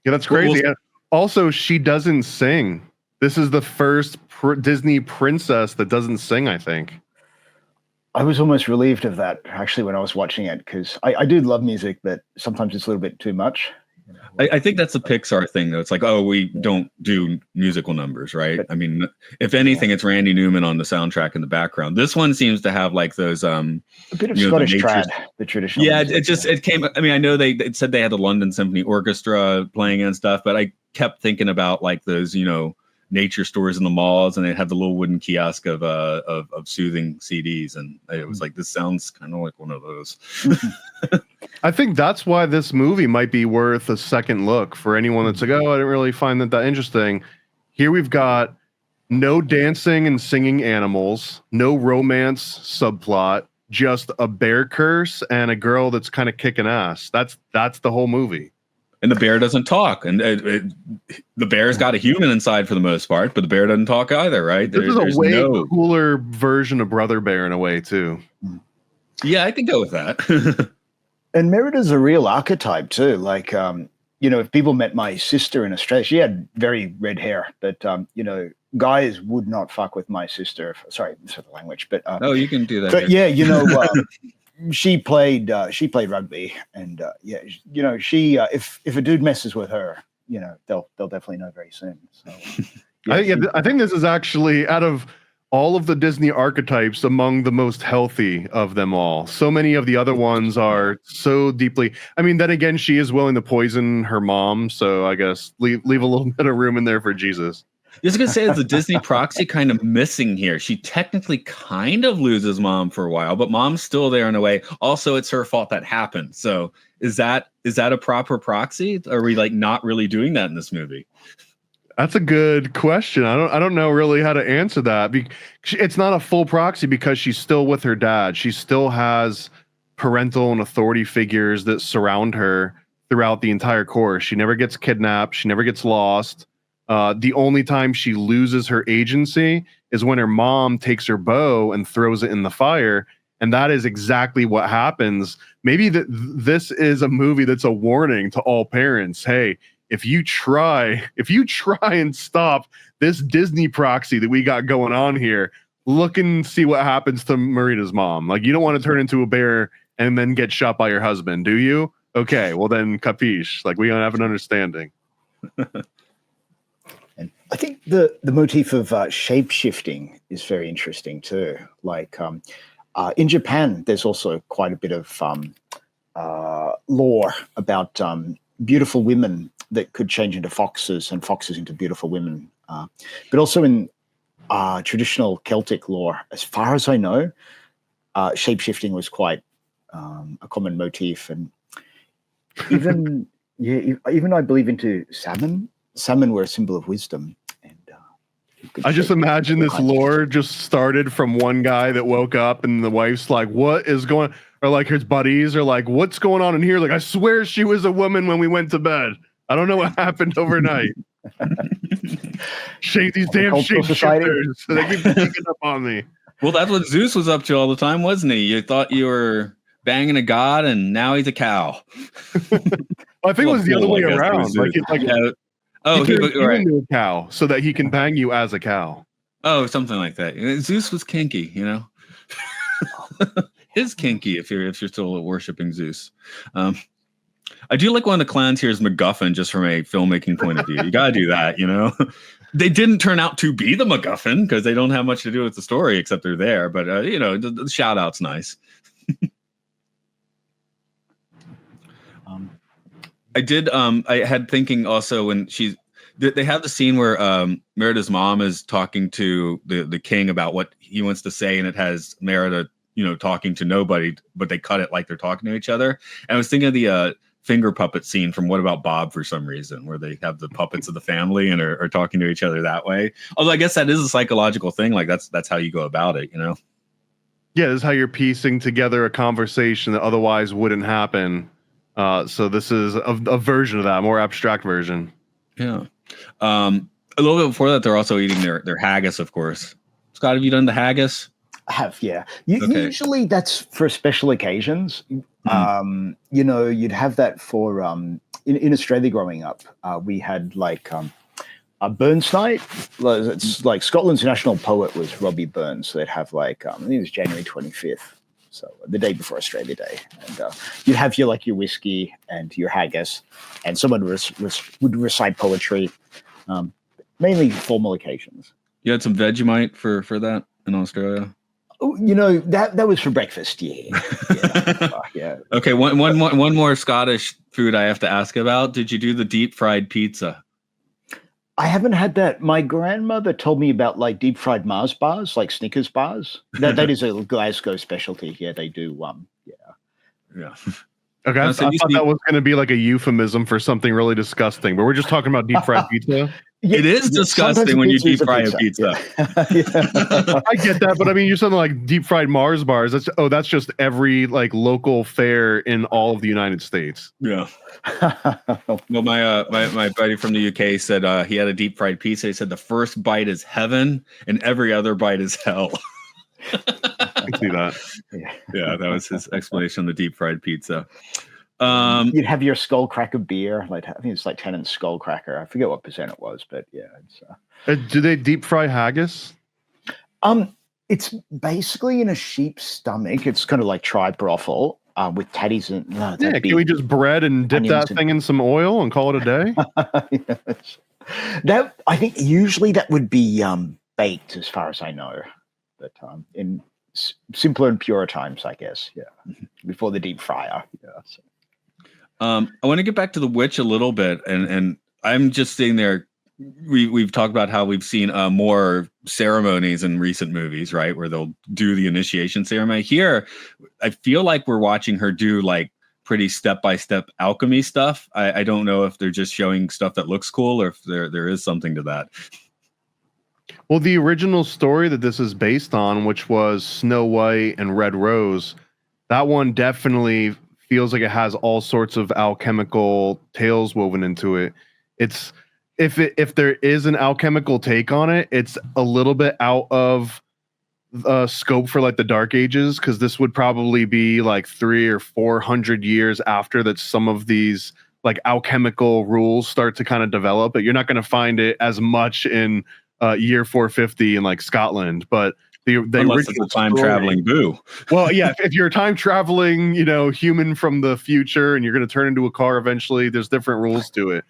that's crazy. Also, she doesn't sing. This is the first Disney princess that doesn't sing, I think. I was almost relieved of that, actually, when I was watching it, because I do love music, but sometimes it's a little bit too much. I think that's a Pixar thing, though. It's like, oh, we don't do musical numbers, right? I mean, if anything, it's Randy Newman on the soundtrack in the background. This one seems to have like those a bit of Scottish trad, the traditional. Yeah, music. it came. I mean, I know it said they had the London Symphony Orchestra playing and stuff, but I kept thinking about like those, nature stores in the malls, and they had the little wooden kiosk of soothing CDs, and it was like, this sounds kind of like one of those. I think that's why this movie might be worth a second look for anyone that's like, oh, I didn't really find that interesting. Here we've got no dancing and singing animals, no romance subplot, just a bear curse and a girl that's kind of kicking ass. That's the whole movie. And the bear doesn't talk, and the bear's got a human inside for the most part, but the bear doesn't talk either, right? This is a way cooler version of Brother Bear in a way too. Yeah, I can go with that. And Merida's a real archetype too. Like, if people met my sister in Australia, she had very red hair, but guys would not fuck with my sister. Sorry for the language, but oh, you can do that. But yeah, she played rugby, and she if a dude messes with her, they'll definitely know very soon. So yeah, I think this is actually, out of all of the Disney archetypes, among the most healthy of them all. So many of the other ones are so deeply. I mean, then again, she is willing to poison her mom, so I guess leave a little bit of room in there for Jesus. Just gonna say, it's a Disney proxy kind of missing here. She technically kind of loses mom for a while, but mom's still there in a way. Also, it's her fault that happened. So is that a proper proxy? Are we like not really doing that in this movie? That's a good question. I don't know really how to answer that. It's not a full proxy because she's still with her dad. She still has parental and authority figures that surround her throughout the entire course. She never gets kidnapped. She never gets lost. The only time she loses her agency is when her mom takes her bow and throws it in the fire. And that is exactly what happens. Maybe this is a movie that's a warning to all parents. Hey, if you try and stop this Disney proxy that we got going on here, look and see what happens to Marita's mom. Like, you don't want to turn into a bear and then get shot by your husband, do you? Okay, well then capiche. Like, we don't have an understanding. And I think the motif of shape shifting is very interesting too. Like in Japan, there's also quite a bit of lore about beautiful women that could change into foxes and foxes into beautiful women. But also in traditional Celtic lore, as far as I know, shape shifting was quite a common motif. And even I believe into salmon. Salmon were a symbol of wisdom. And I just imagine this lore just started from one guy that woke up and the wife's like, what is going, or like his buddies are like, what's going on in here? Like, I swear she was a woman when we went to bed. I don't know what happened overnight. Shape these damn shapeshifters. So they keep picking up on me. Well, that's what Zeus was up to all the time, wasn't he? You thought you were banging a god, and now he's a cow. I think it was the other way around. Like, oh, he turned into a cow so that he can bang you as a cow. Oh, something like that. Zeus was kinky, you know. Is kinky if you're still worshiping Zeus. I do like one of the clans here is MacGuffin, just from a filmmaking point of view. You got to do that, you know. They didn't turn out to be the MacGuffin because they don't have much to do with the story except they're there. But you know, the shout out's nice. I had thinking also when they have the scene where Merida's mom is talking to the king about what he wants to say, and it has Merida, you know, talking to nobody, but they cut it like they're talking to each other. And I was thinking of the finger puppet scene from What About Bob for some reason, where they have the puppets of the family and are talking to each other that way. Although I guess that is a psychological thing. Like that's how you go about it, you know? Yeah, this is how you're piecing together a conversation that otherwise wouldn't happen. So this is a version of that, a more abstract version. Yeah. A little bit before that, they're also eating their haggis, of course. Scott, have you done the haggis? I have, yeah. Usually that's for special occasions. You know, you'd have that for in Australia growing up. We had like a Burns night. It's like Scotland's national poet was Robbie Burns. So they'd have like I think it was January 25th, so the day before Australia Day, and you'd have your whiskey and your haggis, and someone would recite poetry, mainly formal occasions. You had some Vegemite for that in Australia. Oh, you know, that was for breakfast. Yeah. Yeah. Okay, one more Scottish food I have to ask about. Did you do the deep fried pizza? I haven't had that. My grandmother told me about like deep fried Mars bars, like Snickers bars. That is a Glasgow specialty. Yeah, they do. Yeah. Okay, I thought that was going to be like a euphemism for something really disgusting, but we're just talking about deep fried pizza. Yeah, it is disgusting when you deep fry a pizza. I get that, but I mean, you're something like deep fried Mars bars. That's just every like local fare in all of the United States. Yeah. Well, my buddy from the UK said he had a deep fried pizza. He said the first bite is heaven and every other bite is hell. I can see that. Yeah, that was his explanation on the deep fried pizza. You'd have your skull cracker beer. Like I think it's like Tennant's skull cracker. I forget what percent it was, but yeah. It's, do they deep fry haggis? It's basically in a sheep's stomach. It's kind of like tripe offal with tatties and. Yeah, can we just bread and dip that thing in some oil and call it a day? Yes. That I think usually that would be baked, as far as I know, but in simpler and purer times, I guess. Yeah, before the deep fryer. Yeah. So. I want to get back to the witch a little bit, and I'm just sitting there we've talked about how we've seen more ceremonies in recent movies, right, where they'll do the initiation ceremony. Here, I feel like we're watching her do like pretty step-by-step alchemy stuff. I don't know if they're just showing stuff that looks cool or if there is something to that. Well, the original story that this is based on, which was Snow White and Red Rose, that one definitely feels like it has all sorts of alchemical tales woven into it. It's if there is an alchemical take on it, it's a little bit out of scope for like the Dark Ages, because this would probably be like 300 or 400 years after that some of these like alchemical rules start to kind of develop. But you're not going to find it as much in year 450 in like Scotland, but the unless it's a time traveling boo. Well, yeah, if you're a time traveling, human from the future, and you're going to turn into a car eventually, there's different rules to it.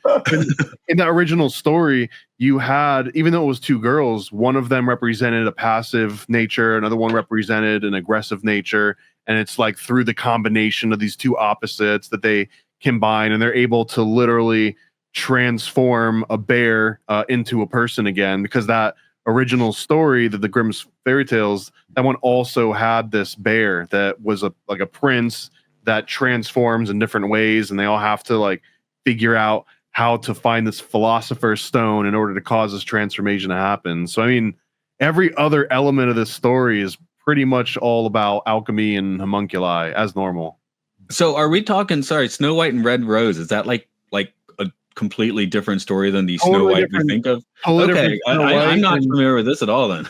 In the original story, you had, even though it was two girls, one of them represented a passive nature, another one represented an aggressive nature, and it's like through the combination of these two opposites that they combine, and they're able to literally transform a bear into a person again, because that original story that the Grimm's fairy tales, that one also had this bear that was like a prince that transforms in different ways, and they all have to like figure out how to find this philosopher's stone in order to cause this transformation to happen. So I mean, every other element of this story is pretty much all about alchemy and homunculi as normal. So are we talking, sorry, Snow White and Red Rose, is that like a completely different story than the Snow White we think of? Okay, I'm not familiar with this at all then.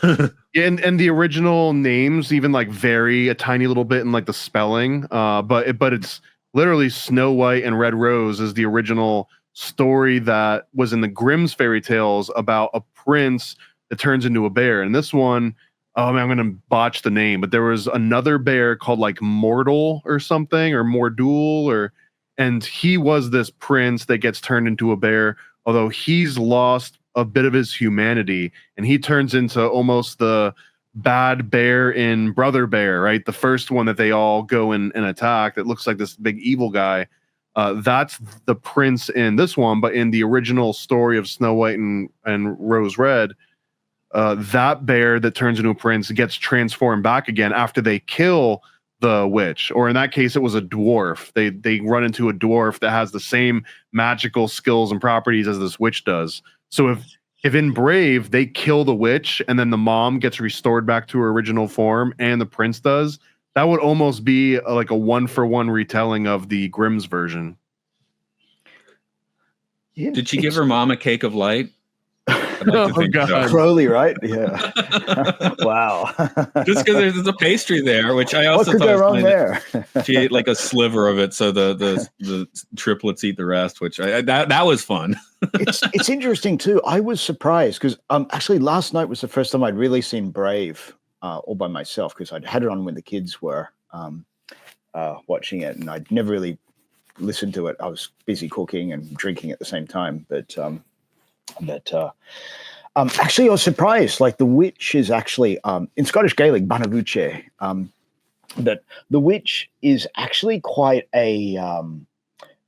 Yeah, and the original names even like vary a tiny little bit in like the spelling, but it's literally Snow White and Red Rose is the original story that was in the Grimm's fairy tales about a prince that turns into a bear. And this one, I'm gonna botch the name, but there was another bear called like Mortal or something, or Mordul, and he was this prince that gets turned into a bear, although he's lost a bit of his humanity, and he turns into almost the bad bear in Brother Bear, right? The first one that they all go and attack that looks like this big evil guy. That's the prince in this one, but in the original story of Snow White and Rose Red, that bear that turns into a prince gets transformed back again after they kill the witch, or in that case, it was a dwarf. They run into a dwarf that has the same magical skills and properties as this witch does. So if in Brave they kill the witch and then the mom gets restored back to her original form and the prince does, that would almost be like a 1-for-1 retelling of the Grimm's version. Yeah, did she give her mom a cake of light? Oh, God. Crowley, right? Yeah. Wow. Just because there's a pastry there, which I also what could thought go was wrong funny. there? She ate like a sliver of it, so the triplets eat the rest, which that was fun. It's interesting too. I was surprised because actually last night was the first time I'd really seen Brave all by myself, because I'd had it on when the kids were watching it, and I'd never really listened to it. I was busy cooking and drinking at the same time, but actually I was surprised. Like the witch is actually in Scottish Gaelic Banavuche, that the witch is actually quite a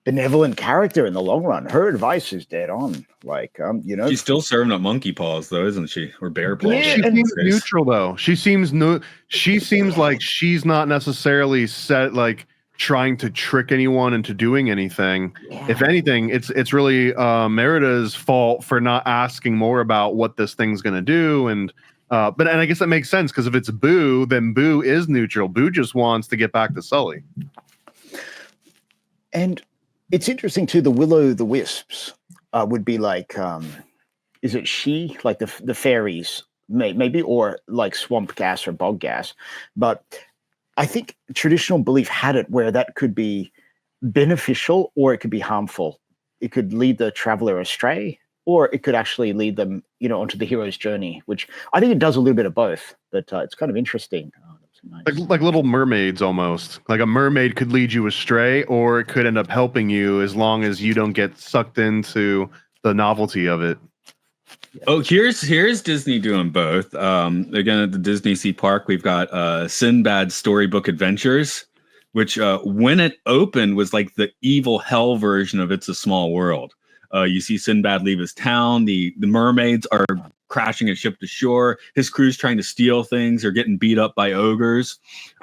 benevolent character in the long run. Her advice is dead on. Like she's still serving up monkey paws though, isn't she? Or bear paws. Yeah, she seems neutral though. She seems like she's not necessarily set like trying to trick anyone into doing anything. Yeah. If anything, it's really Merida's fault for not asking more about what this thing's going to do. And I guess that makes sense, because if it's Boo, then Boo is neutral. Boo just wants to get back to Sully. And it's interesting too. The Will-o'-the-Wisps would be like, is it she? Like the fairies, maybe, or like swamp gas or bog gas, but I think traditional belief had it where that could be beneficial or it could be harmful. It could lead the traveler astray, or it could actually lead them, onto the hero's journey, which I think it does a little bit of both. But it's kind of interesting. Nice. Like little mermaids almost. Like a mermaid could lead you astray, or it could end up helping you as long as you don't get sucked into the novelty of it. Oh, here's Disney doing both. Again, at the Disney Sea Park, we've got Sinbad's Storybook Adventures, which when it opened was like the evil hell version of It's a Small World. You see Sinbad leave his town. The mermaids are crashing a ship to shore. His crew's trying to steal things. They're getting beat up by ogres.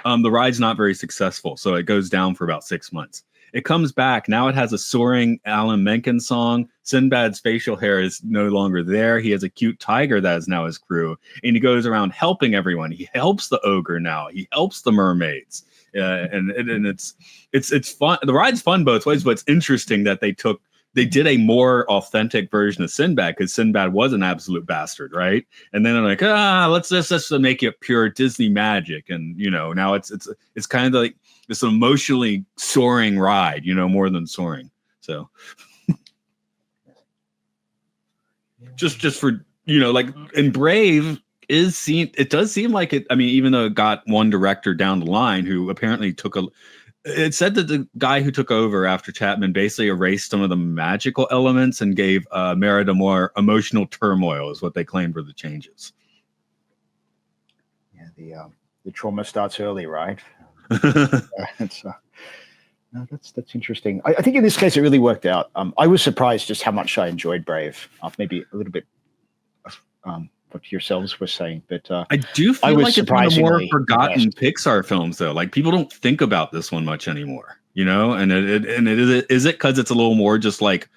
The ride's not very successful, so it goes down for about 6 months. It comes back. Now it has a soaring Alan Menken song. Sinbad's facial hair is no longer there. He has a cute tiger that is now his crew. And he goes around helping everyone. He helps the ogre now. He helps the mermaids. And it's fun. The ride's fun both ways, but it's interesting that they did a more authentic version of Sinbad, because Sinbad was an absolute bastard, right? And then they're like, let's just make it pure Disney magic. And, now it's kind of like this emotionally soaring ride, more than soaring. So just for, like in Brave it does seem like it. I mean, even though it got one director down the line who apparently it said that the guy who took over after Chapman basically erased some of the magical elements and gave Merida more emotional turmoil, is what they claimed were the changes. Yeah, the trauma starts early, right? No, that's interesting. I think in this case it really worked out. I was surprised just how much I enjoyed Brave. Maybe a little bit what yourselves were saying, but I do feel like it's one of the more forgotten Pixar films, though. Like, people don't think about this one much anymore, and is it because it's a little more just like,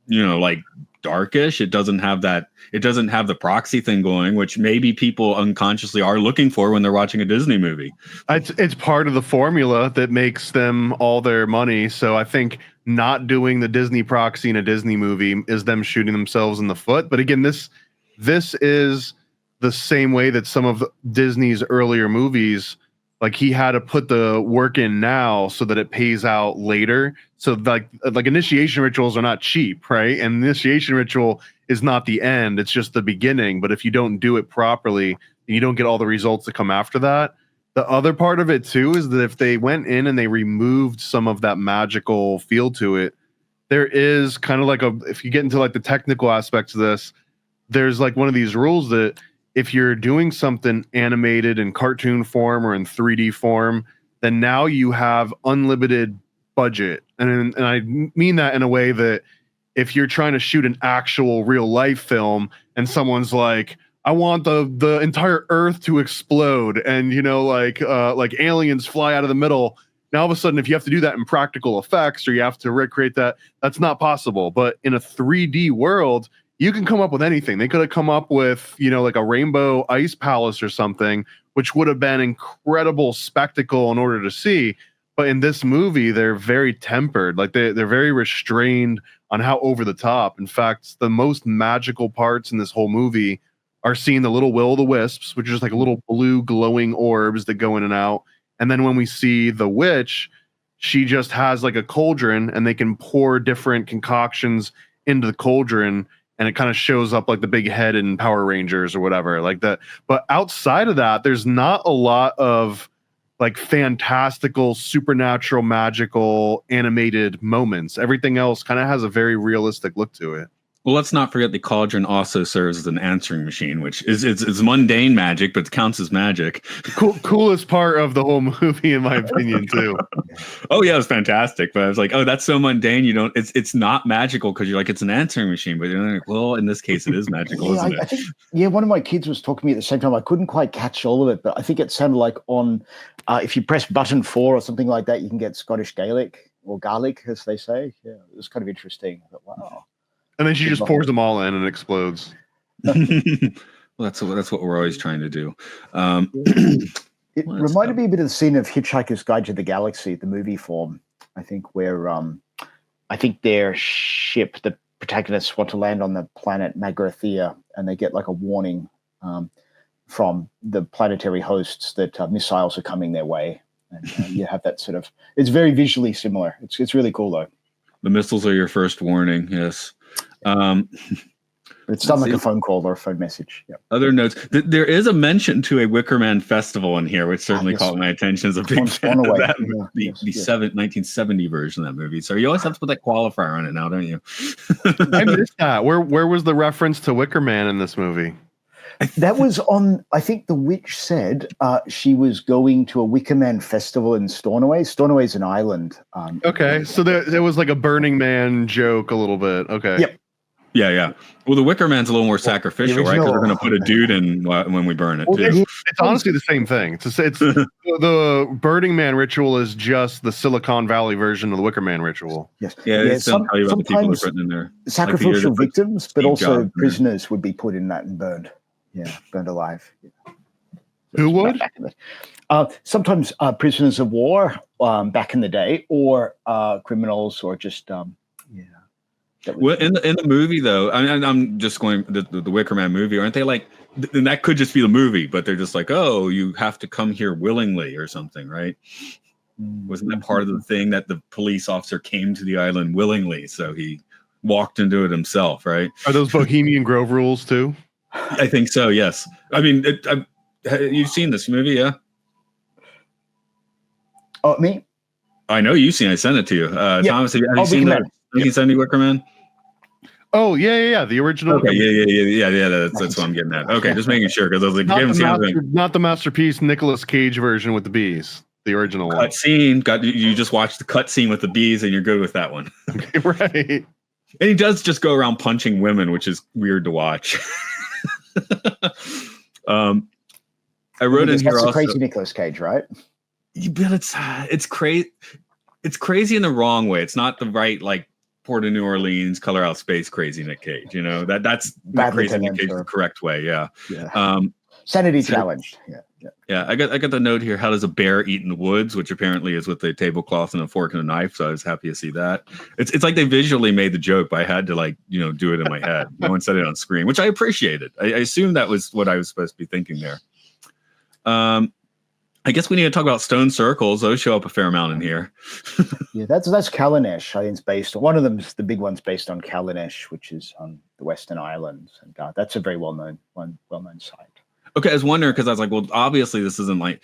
like darkish? It doesn't have the proxy thing going, which maybe people unconsciously are looking for when they're watching a Disney movie. It's part of the formula that makes them all their money. So I think not doing the Disney proxy in a Disney movie is them shooting themselves in the foot. But again, this is the same way that some of Disney's earlier movies, like, he had to put the work in now so that it pays out later. So like initiation rituals are not cheap, right? And initiation ritual is not the end, it's just the beginning. But if you don't do it properly, and you don't get all the results that come after that. The other part of it too is that if they went in and they removed some of that magical feel to it, there is kind of like if you get into like the technical aspects of this, there's like one of these rules that if you're doing something animated in cartoon form or in 3D form, then now you have unlimited budget. And I mean that in a way that if you're trying to shoot an actual real life film and someone's like, I want the entire earth to explode and, like aliens fly out of the middle. Now, all of a sudden, if you have to do that in practical effects or you have to recreate that, that's not possible. But in a 3D world, you can come up with anything. They could have come up with, like a rainbow ice palace or something, which would have been incredible spectacle in order to see. But in this movie, they're very tempered. Like they're very restrained on how over the top. In fact, the most magical parts in this whole movie are seeing the little will-o'-the-wisps, which are just like little blue glowing orbs that go in and out. And then when we see the witch, she just has like a cauldron and they can pour different concoctions into the cauldron. And it kind of shows up like the big head in Power Rangers or whatever like that. But outside of that, there's not a lot of like fantastical, supernatural, magical, animated moments. Everything else kind of has a very realistic look to it. Well, let's not forget the cauldron also serves as an answering machine, which is it's mundane magic, but it counts as magic. Coolest part of the whole movie, in my opinion, too. Oh yeah, it was fantastic. But I was like, oh, that's so mundane. It's not magical because you're like, it's an answering machine. But you're like, well, in this case, it is magical, isn't it? I think, one of my kids was talking to me at the same time. I couldn't quite catch all of it, but I think it sounded like on if you press button 4 or something like that, you can get Scottish Gaelic or Gaelic, as they say. Yeah, it was kind of interesting. But wow. And then she just pours them all in and explodes. Well, that's what we're always trying to do. It reminded me a bit of the scene of Hitchhiker's Guide to the Galaxy, the movie form, I think, where I think their ship, the protagonists want to land on the planet Magrathea, and they get like a warning from the planetary hosts that missiles are coming their way. And you have that sort of, it's very visually similar. It's really cool, though. The missiles are your first warning, yes. It's done like a phone call or a phone message. Yep. Other notes. There is a mention to a Wickerman festival in here, which certainly caught my attention as a big fan of that. The 1970 version of that movie. So you always have to put that qualifier on it now, don't you? I missed that. Where was the reference to Wickerman in this movie? That was on, I think the witch said she was going to a Wicker Man festival in Stornoway. Stornoway's an island. Okay, so there was like a Burning Man joke a little bit. Okay. Yep. Yeah. Well, the Wicker Man's a little more sacrificial, right? Because they're going to put a dude in when we burn it, too. It's honestly the same thing. It's the Burning Man ritual is just the Silicon Valley version of the Wicker Man ritual. Yes. Yeah, it's tell you about the people that are putting in there. Sacrificial victims, but also prisoners would be put in that and burned. Yeah, burned alive. Yeah. Who would? Sometimes prisoners of war back in the day, or criminals, or just Well, in the movie though, I'm just going the Wicker Man movie. Aren't they like? And that could just be the movie, but they're just like, oh, you have to come here willingly or something, right? Wasn't that part of the thing that the police officer came to the island willingly, so he walked into it himself, right? Are those Bohemian Grove rules too? I think so. Yes. I mean, you've seen this movie, yeah? Oh, me? I know you've seen. I sent it to you, Thomas. Have you seen that 1970 Wicker Man? Oh yeah. The original. Okay, yeah. That's what I'm getting at. Okay, just making sure because I was like, not the masterpiece Nicolas Cage version with the bees. The original cut scene. You just watched the cut scene with the bees, and you're good with that one. Okay, right. And he does just go around punching women, which is weird to watch. I wrote in here also. Crazy Nicolas Cage, right? But it's crazy. It's crazy in the wrong way. It's not the right like Port of New Orleans, color out space, crazy Nick Cage. You know that's the crazy Nick Cage the correct way. Yeah. Sanity challenged. Yeah. I got the note here. How does a bear eat in the woods? Which apparently is with a tablecloth and a fork and a knife. So I was happy to see that. It's like they visually made the joke, but I had to do it in my head. No one said it on screen, which I appreciated. I assumed that was what I was supposed to be thinking there. I guess we need to talk about stone circles. Those show up a fair amount in here. Yeah, that's Calanesh. I think it's based on one of them. The big one's based on Calanesh, which is on the Western Islands, and that's a very well-known site. Okay, I was wondering because I was like, well, obviously this isn't like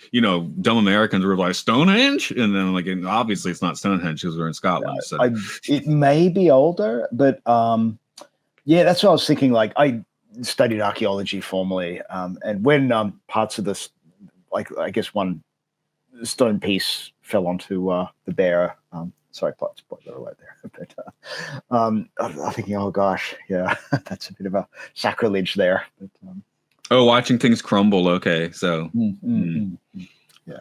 dumb Americans were like Stonehenge, and then and obviously it's not Stonehenge because we're in Scotland. So it may be older, but that's what I was thinking. Like I studied archaeology formally, and when parts of this. Like I guess one stone piece fell onto the bear. Sorry, spoiler alert there. But I'm thinking, oh gosh, yeah, that's a bit of a sacrilege there. But, watching things crumble. Okay, so yeah,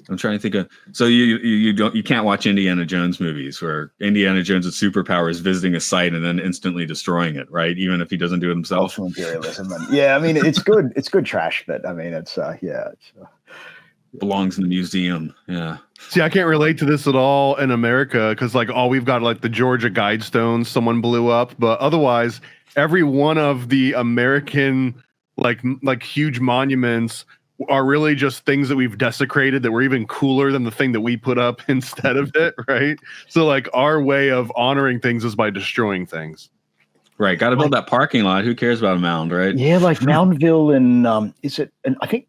I'm trying to think of. So you can't watch Indiana Jones movies where Indiana Jones' superpower is visiting a site and then instantly destroying it, right? Even if he doesn't do it himself. Also imperialism. I mean, it's good. It's good trash, but I mean, it's belongs in the museum. Yeah. See, I can't relate to this at all in America because all we've got like the Georgia Guidestones someone blew up, but otherwise every one of the American like huge monuments are really just things that we've desecrated that were even cooler than the thing that we put up instead of it, right? So our way of honoring things is by destroying things. Right, got to build that parking lot. Who cares about a mound, right? Yeah, like Moundville and is it? And I think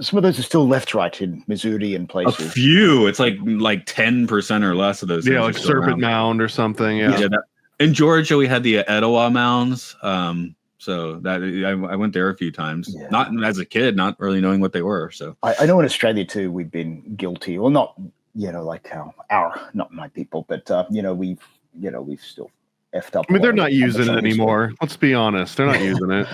some of those are still left, right in Missouri and places. A few. It's like 10% or less of those. Yeah, like Serpent Mound or something. Yeah. In Georgia, we had the Etowah mounds. So that I went there a few times, not as a kid, not really knowing what they were. So I know in Australia too, we've been guilty, well, not like not my people, but we've still effed up. I mean, they're not using it anymore. Let's be honest, they're not using it.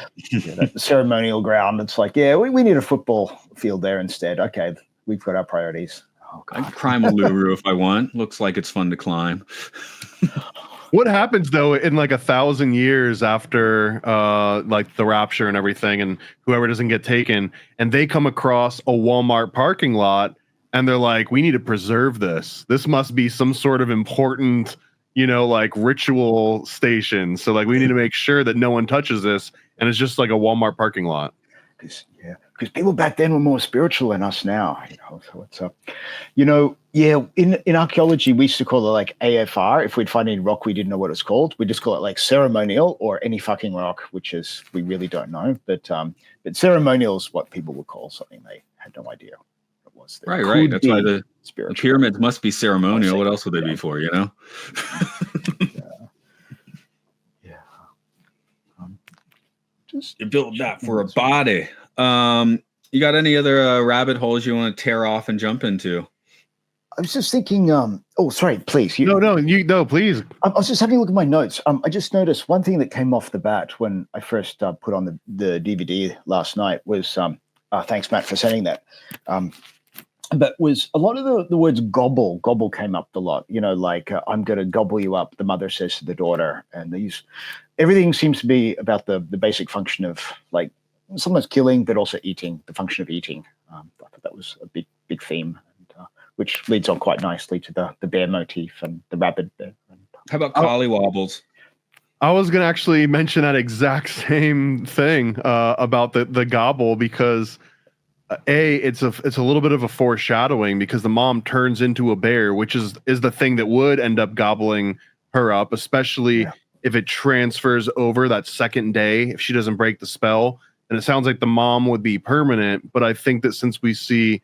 That ceremonial ground. It's like, we need a football field there instead. Okay, we've got our priorities. Oh, God. I can climb a Uluru if I want. Looks like it's fun to climb. What happens though in 1,000 years after the rapture and everything, and whoever doesn't get taken, and they come across a Walmart parking lot, and they're like, "We need to preserve this. This must be some sort of important, ritual station. So we need to make sure that no one touches this." And it's just like a Walmart parking lot. Because people back then were more spiritual than us now, So it's in archaeology we used to call it AFR. If we'd find any rock we didn't know what it's called, we just call it ceremonial or any fucking rock, which is we really don't know. But ceremonial is what people would call something they had no idea what it was. Right. That's why the pyramids must be ceremonial. What else would they be for? Just You build that for a body. You got any other rabbit holes you want to tear off and jump into? I was just thinking. Oh, sorry. Please. No, please. I was just having a look at my notes. I just noticed one thing that came off the bat when I first put on the DVD last night was. Thanks, Matt, for sending that. But was a lot of the words gobble came up a lot. Like I'm going to gobble you up. The mother says to the daughter, and everything seems to be about the basic function of like sometimes killing, but also eating. The function of eating. I thought that was a big theme, which leads on quite nicely to the bear motif and the rabbit bear. How about collywobbles? I was going to actually mention that exact same thing about the gobble because it's a little bit of a foreshadowing because the mom turns into a bear, which is the thing that would end up gobbling her up, especially if it transfers over that second day, if she doesn't break the spell. And it sounds like the mom would be permanent, but I think that since we see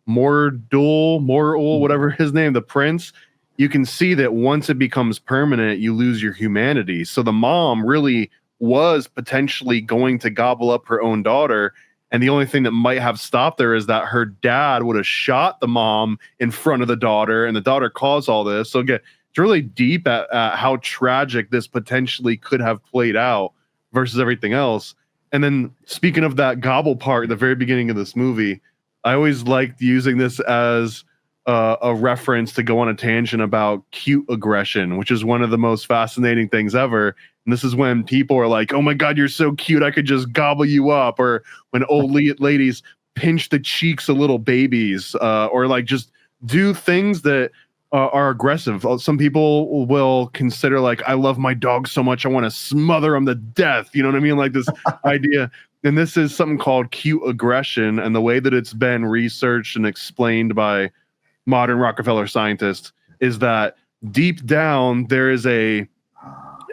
Mor'ul, whatever his name, the prince, you can see that once it becomes permanent, you lose your humanity. So the mom really was potentially going to gobble up her own daughter. And the only thing that might have stopped her is that her dad would have shot the mom in front of the daughter, and the daughter caused all this. So again, it's really deep at how tragic this potentially could have played out versus everything else. And then speaking of that gobble part at the very beginning of this movie, I always liked using this as a reference to go on a tangent about cute aggression, which is one of the most fascinating things ever. And this is when people are like, oh my God, you're so cute, I could just gobble you up. Or when old ladies pinch the cheeks of little babies, or like just do things that are aggressive. Some people will consider like, I love my dog so much, I want to smother him to death. You know what I mean? Like this idea. And this is something called cute aggression. And the way that it's been researched and explained by modern Rockefeller scientists is that deep down, there is a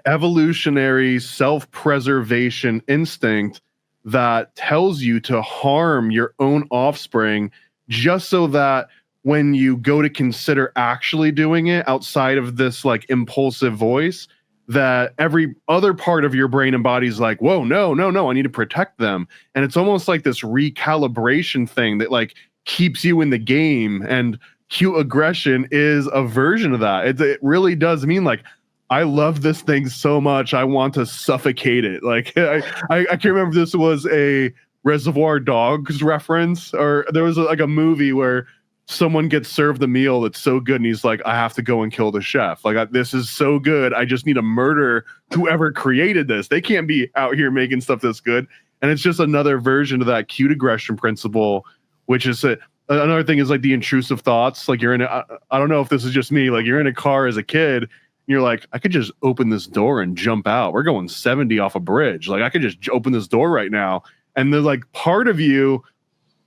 evolutionary self-preservation instinct that tells you to harm your own offspring just so that when you go to consider actually doing it outside of this like impulsive voice, that every other part of your brain and body is like, whoa, no, I need to protect them. And it's almost like this recalibration thing that like keeps you in the game. And cute aggression is a version of that. It really does mean like, I love this thing so much, I want to suffocate it. Like I can't remember if this was a Reservoir Dogs reference or there was like a movie where someone gets served the meal that's so good and he's like, I have to go and kill the chef. Like this is so good, I just need to murder whoever created this. They can't be out here making stuff that's good. And it's just another version of that cute aggression principle, which is another thing is like the intrusive thoughts. Like you're in I don't know if this is just me, like you're in a car as a kid, you're like, I could just open this door and jump out. We're going 70 off a bridge. Like I could just open this door right now. And then like part of you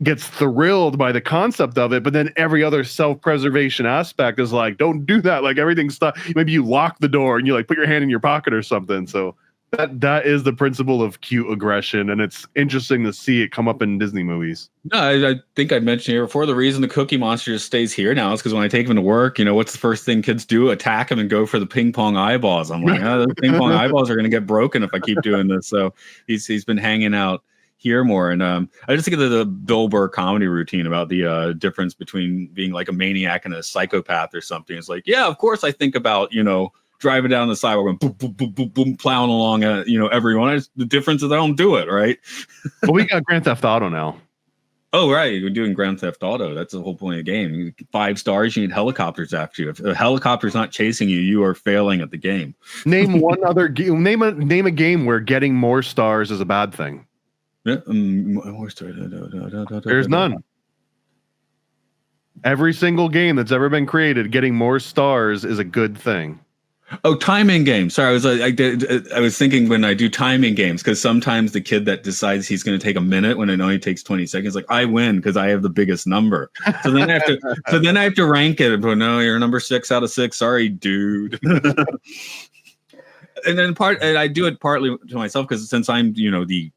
gets thrilled by the concept of it, but then every other self-preservation aspect is like, don't do that. Like everything's stuck. Maybe you lock the door and you like put your hand in your pocket or something. So that is the principle of cute aggression, and it's interesting to see it come up in Disney movies. No, I think I mentioned here before, the reason the Cookie Monster just stays here now is because when I take him to work, what's the first thing kids do? Attack him and go for the ping pong eyeballs. I'm like, those ping pong eyeballs are going to get broken if I keep doing this. So he's been hanging out here more. And I just think of the Bill Burr comedy routine about the difference between being like a maniac and a psychopath or something. It's like, yeah, of course I think about, driving down the sidewalk and boom, boom, boom, boom, boom, plowing along at, everyone. The difference is I don't do it, right? But we got Grand Theft Auto now. Oh, right. We're doing Grand Theft Auto. That's the whole point of the game. You get 5 stars, you need helicopters after you. If a helicopter's not chasing you, you are failing at the game. Name one other game. Name a game where getting more stars is a bad thing. Yeah, more stars. There's none. Every single game that's ever been created, getting more stars is a good thing. Oh, timing games. Sorry, I was thinking when I do timing games, because sometimes the kid that decides he's going to take a minute when it only takes 20 seconds, like I win because I have the biggest number. So then I have to rank it. But no, you're number 6 out of 6. Sorry, dude. And I do it partly to myself because since I'm the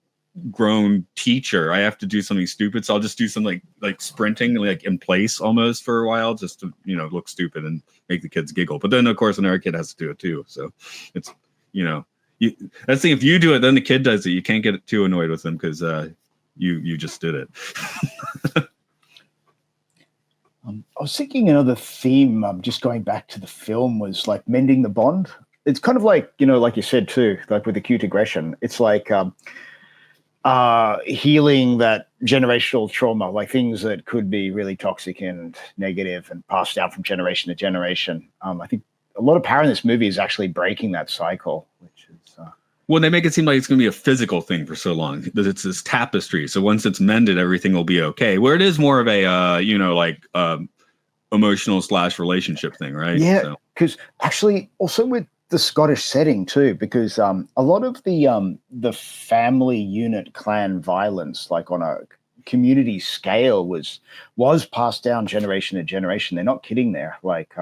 grown teacher, I have to do something stupid, so I'll just do something like sprinting like in place almost for a while just to look stupid and make the kids giggle. But then of course another kid has to do it too, so it's that's the thing. If you do it, then the kid does it. You can't get too annoyed with them because you just did it. I was thinking another theme, just going back to the film, was like mending the bond. It's kind of like, like you said too, like with acute aggression. It's like healing that generational trauma, like things that could be really toxic and negative and passed down from generation to generation. I think a lot of power in this movie is actually breaking that cycle, which is... Well, they make it seem like it's going to be a physical thing for so long that it's this tapestry. So once it's mended, everything will be okay. Where it is more of a, emotional / relationship thing, right? Yeah, because actually also with the Scottish setting too, because a lot of the family unit clan violence, like on a community scale, was passed down generation to generation. They're not kidding there. Like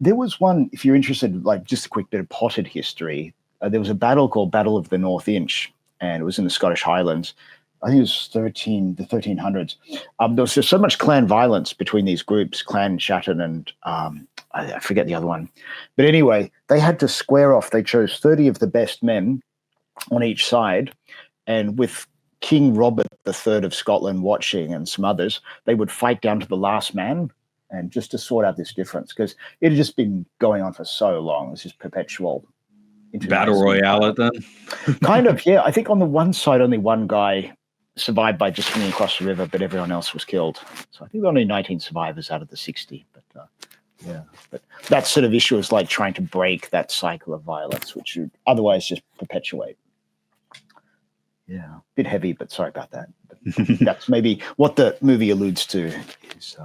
there was one, if you're interested, like just a quick bit of potted history. There was a battle called Battle of the North Inch, and it was in the Scottish Highlands. I think it was the 1300s. There was just so much clan violence between these groups, Clan Chatton and I forget the other one. But anyway, they had to square off. They chose 30 of the best men on each side, and with King Robert III of Scotland watching and some others, they would fight down to the last man, and just to sort out this difference, because it had just been going on for so long. It's just perpetual battle royale at them. Kind of, yeah. I think on the one side, only one guy survived by just swimming across the river, but everyone else was killed. So I think only 19 survivors out of the 60. But yeah, but that sort of issue is like trying to break that cycle of violence, which would otherwise just perpetuate. Yeah, a bit heavy, but sorry about that. But that's maybe what the movie alludes to. Is,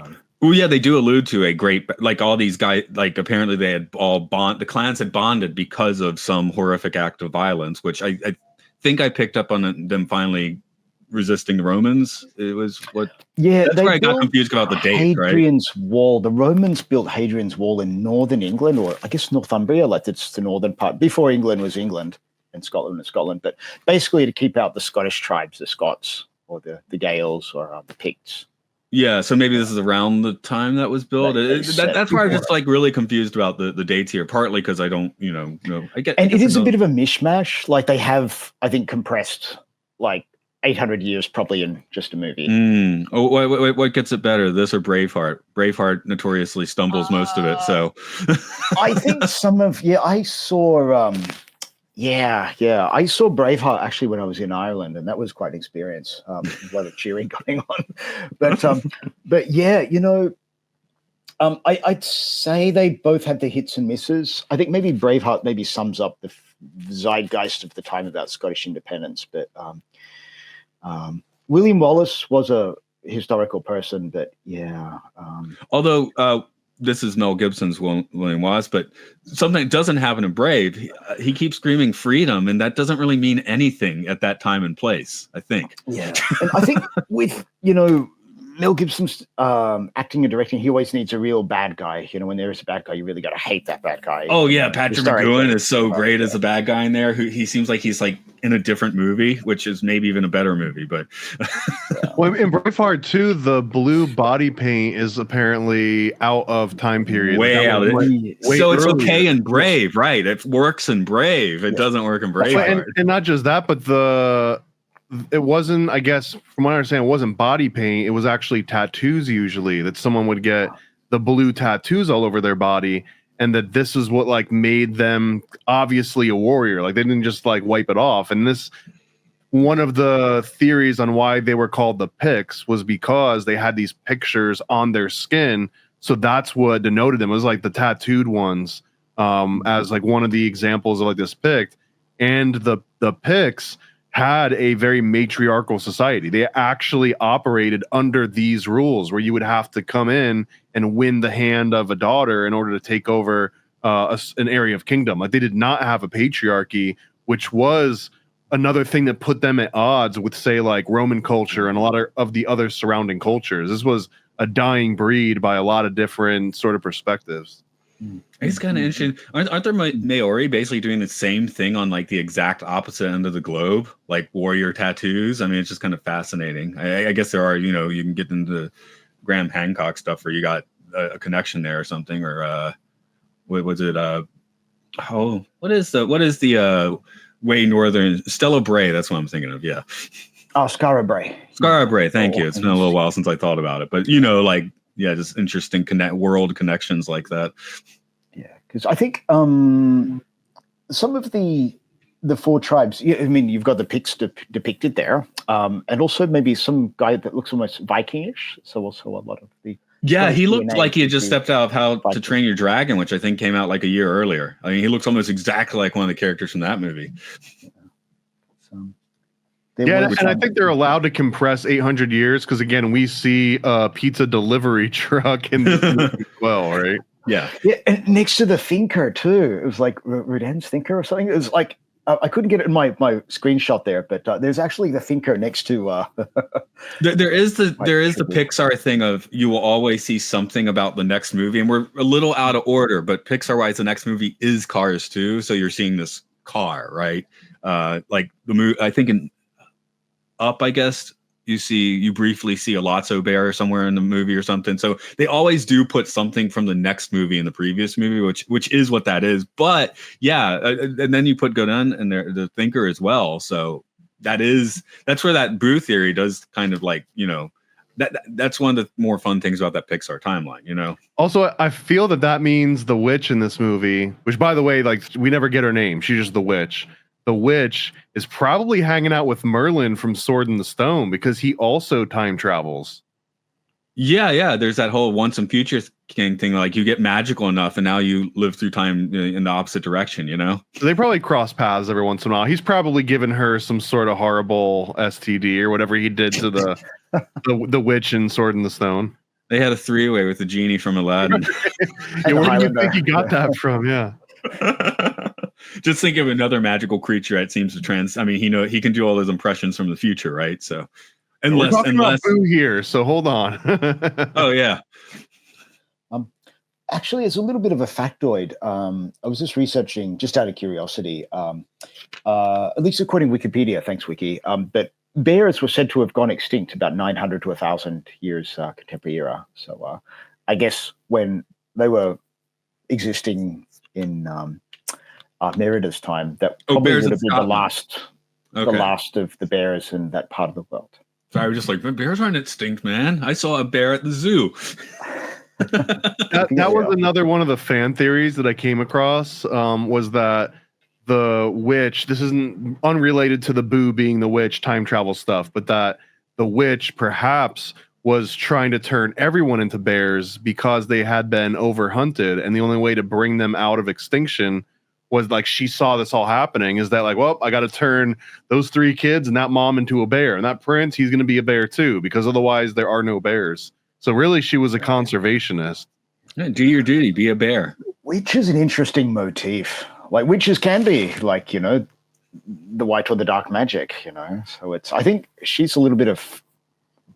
well, yeah, they do allude to a great, like all these guys, like apparently they had the clans had bonded because of some horrific act of violence, which I think I picked up on them finally resisting the Romans. It was what? Yeah, that's where I got confused about the date. Hadrian's Wall. The Romans built Hadrian's Wall in northern England, or I guess Northumbria, like it's the northern part before England was England and Scotland was Scotland. But basically to keep out the Scottish tribes, the Scots or the Gaels or the Picts. Yeah, so maybe this is around the time that was built. That's why I was just like really confused about the dates here. Partly because I don't, know. I get, and it is a bit of a mishmash. Like they have, I think, compressed like 800 years probably in just a movie. Oh, what gets it better, this or Braveheart? Braveheart notoriously stumbles most of it. So I think I saw. I saw Braveheart actually when I was in Ireland, and that was quite an experience. A lot of cheering going on, but yeah, I'd say they both had the hits and misses. I think maybe Braveheart maybe sums up the zeitgeist of the time about Scottish independence, but William Wallace was a historical person, but yeah. Although this is Mel Gibson's William Wallace, but something that doesn't happen in Brave, he keeps screaming freedom, and that doesn't really mean anything at that time and place, I think. Yeah. And I think with, Mel Gibson's acting and directing, he always needs a real bad guy. When there is a bad guy, you really got to hate that bad guy. Oh, yeah. Patrick McGoohan is so great as a bad guy in there. He seems like he's like in a different movie, which is maybe even a better movie. But well, in Braveheart too, the blue body paint is apparently out of time period. Way out. So it's okay in Brave, right? It works in Brave. It doesn't work in Braveheart. And not just that, but it wasn't, I guess, from what I understand, it wasn't body paint. It was actually tattoos usually, that someone would get the blue tattoos all over their body, and that this is what like made them obviously a warrior. Like they didn't just like wipe it off. And this, one of the theories on why they were called the Picts was because they had these pictures on their skin. So that's what denoted them. It was like the tattooed ones as like one of the examples of like this Pict. And the Picts had a very matriarchal society. They actually operated under these rules where you would have to come in and win the hand of a daughter in order to take over an area of kingdom. Like they did not have a patriarchy, which was another thing that put them at odds with, say, like Roman culture and a lot of the other surrounding cultures. This was a dying breed by a lot of different sort of perspectives. It's kind of interesting. Aren't there Maori basically doing the same thing on like the exact opposite end of the globe, like warrior tattoos? I mean, it's just kind of fascinating. I guess there are, you can get into Graham Hancock stuff where you got a connection there or something, or what was it? Oh, what is the way northern Stella Bray? That's what I'm thinking of. Yeah. Oh, Skara Bray. Skara Bray. Thank you. It's been a little while since I thought about it, but like, yeah, just interesting world connections like that. Yeah, because I think some of the four tribes. Yeah, I mean, you've got the Picts depicted there, and also maybe some guy that looks almost Vikingish. So also a lot of the. Yeah, he looked like he had just stepped out of How to Train Your Dragon, which I think came out like a year earlier. I mean, he looks almost exactly like one of the characters from that movie. Yeah, and I think they're allowed to compress 800 years because, again, we see a pizza delivery truck in this movie as well, right? Yeah. Yeah, and next to the thinker, too. It was like Rodan's thinker or something. It was like, I couldn't get it in my screenshot there, but there's actually the thinker next to. There is the Pixar thing of you will always see something about the next movie, and we're a little out of order. But Pixar-wise, the next movie is Cars 2, so you're seeing this car, right? Like the movie, I think in Up, I guess you briefly see a Lotso bear somewhere in the movie or something. So they always do put something from the next movie in the previous movie, which is what that is. But yeah, and then you put Godin and the thinker as well. So that's where that Boo theory does kind of like, that's one of the more fun things about that Pixar timeline, Also, I feel that means the witch in this movie, which, by the way, like, we never get her name. She's just the witch. The witch is probably hanging out with Merlin from Sword in the Stone because he also time travels. Yeah. There's that whole once and future king thing. Like, you get magical enough and now you live through time in the opposite direction, So they probably cross paths every once in a while. He's probably given her some sort of horrible STD or whatever he did to the witch in Sword in the Stone. They had a three-way with the genie from Aladdin. Yeah, where do you think he got that from? Yeah. Just think of another magical creature that seems to I mean, he can do all those impressions from the future, right? So, we're talking about Boo here, so hold on. Oh yeah. Actually, it's a little bit of a factoid. I was just researching, just out of curiosity, at least according to Wikipedia, thanks Wiki, that bears were said to have gone extinct about 900 to 1,000 years contemporary era. So I guess when they were existing in Merida's time, that probably would have been the last of the bears in that part of the world. So I was just like, bears aren't extinct, man. I saw a bear at the zoo. that was another one of the fan theories that I came across, was that the witch, this isn't unrelated to the Boo being the witch time travel stuff, but that the witch perhaps was trying to turn everyone into bears because they had been overhunted, and the only way to bring them out of extinction was, like, she saw this all happening, is that, like, well, I got to turn those 3 kids and that mom into a bear, and that prince, he's going to be a bear too, because otherwise there are no bears. So really, she was a conservationist. Yeah, do your duty, be a bear. Which is an interesting motif. Like, witches can be, like, the white or the dark magic, So I think she's a little bit of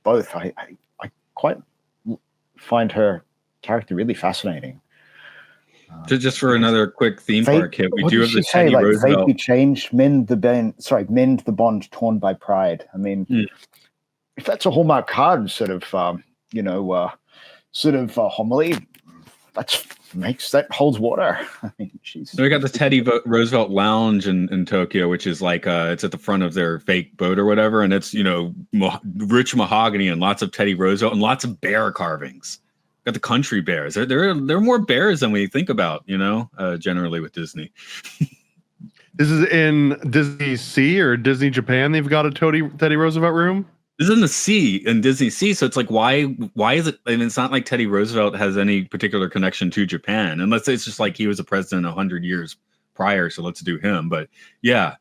both. I quite find her character really fascinating. Just for another quick theme park hit, we do have the Teddy like, Roosevelt. Fate be changed, mend the bond torn by pride. I mean, if that's a Hallmark card sort of, homily, that holds water. I mean, So we got the Teddy Roosevelt Lounge in Tokyo, which is like it's at the front of their fake boat or whatever, and it's rich mahogany and lots of Teddy Roosevelt and lots of bear carvings. Got the country bears. There are more bears than we think about, generally with Disney. This is in Disney Sea or Disney Japan. They've got a Teddy Roosevelt room. This is in the sea, in Disney Sea. So it's like, why is it? I mean, it's not like Teddy Roosevelt has any particular connection to Japan, unless it's just like he was a president 100 years prior. So let's do him. But yeah.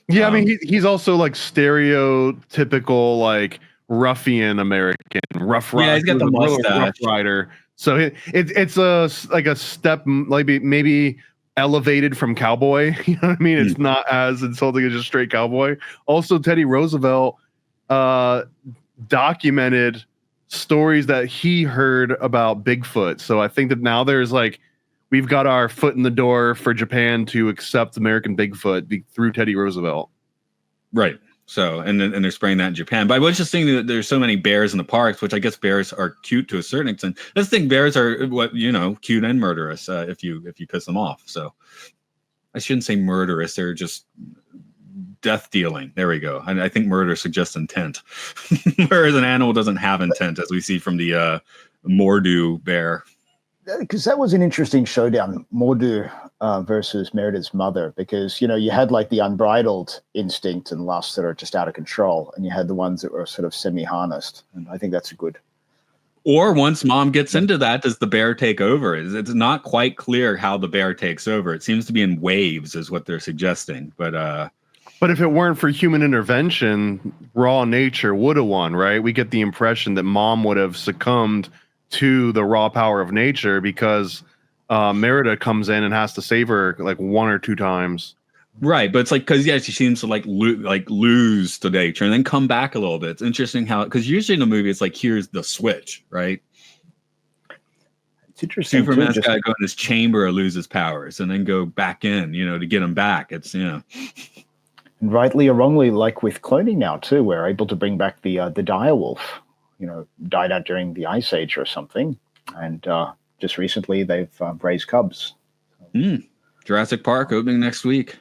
Yeah, I mean, he's also like stereotypical, like, ruffian American, rough rider. Yeah, he's got the mustache. Rough rider. So it's a step, maybe elevated from cowboy. You know what I mean? It's not as insulting as just straight cowboy. Also, Teddy Roosevelt documented stories that he heard about Bigfoot. So I think that now we've got our foot in the door for Japan to accept American Bigfoot through Teddy Roosevelt. Right. So, and they're spraying that in Japan. But I was just thinking that there's so many bears in the parks, which I guess bears are cute to a certain extent. Let's think bears are cute and murderous if you piss them off. So, I shouldn't say murderous. They're just death dealing. There we go. And I think murder suggests intent, whereas an animal doesn't have intent, as we see from the Mordu bear. Because that was an interesting showdown, Mordu versus Merida's mother, because, you know, you had like the unbridled instinct and lust that are just out of control, and you had the ones that were sort of semi-harnessed. And I think that's a good. Or once mom gets into that, does the bear take over? It's not quite clear how the bear takes over. It seems to be in waves, is what they're suggesting. But if it weren't for human intervention, raw nature would have won, right? We get the impression that mom would have succumbed to the raw power of nature because Merida comes in and has to save her like 1 or 2 times. Right, but it's like, because she seems to lose to nature and then come back a little bit. It's interesting how, because usually in the movie it's like, here's the switch, right? It's interesting. Superman's got to go in his chamber or lose his powers and then go back in, to get him back. It's And rightly or wrongly, like with cloning now too, we're able to bring back the direwolf. Died out during the Ice Age or something, and just recently they've raised cubs. Jurassic Park opening next week.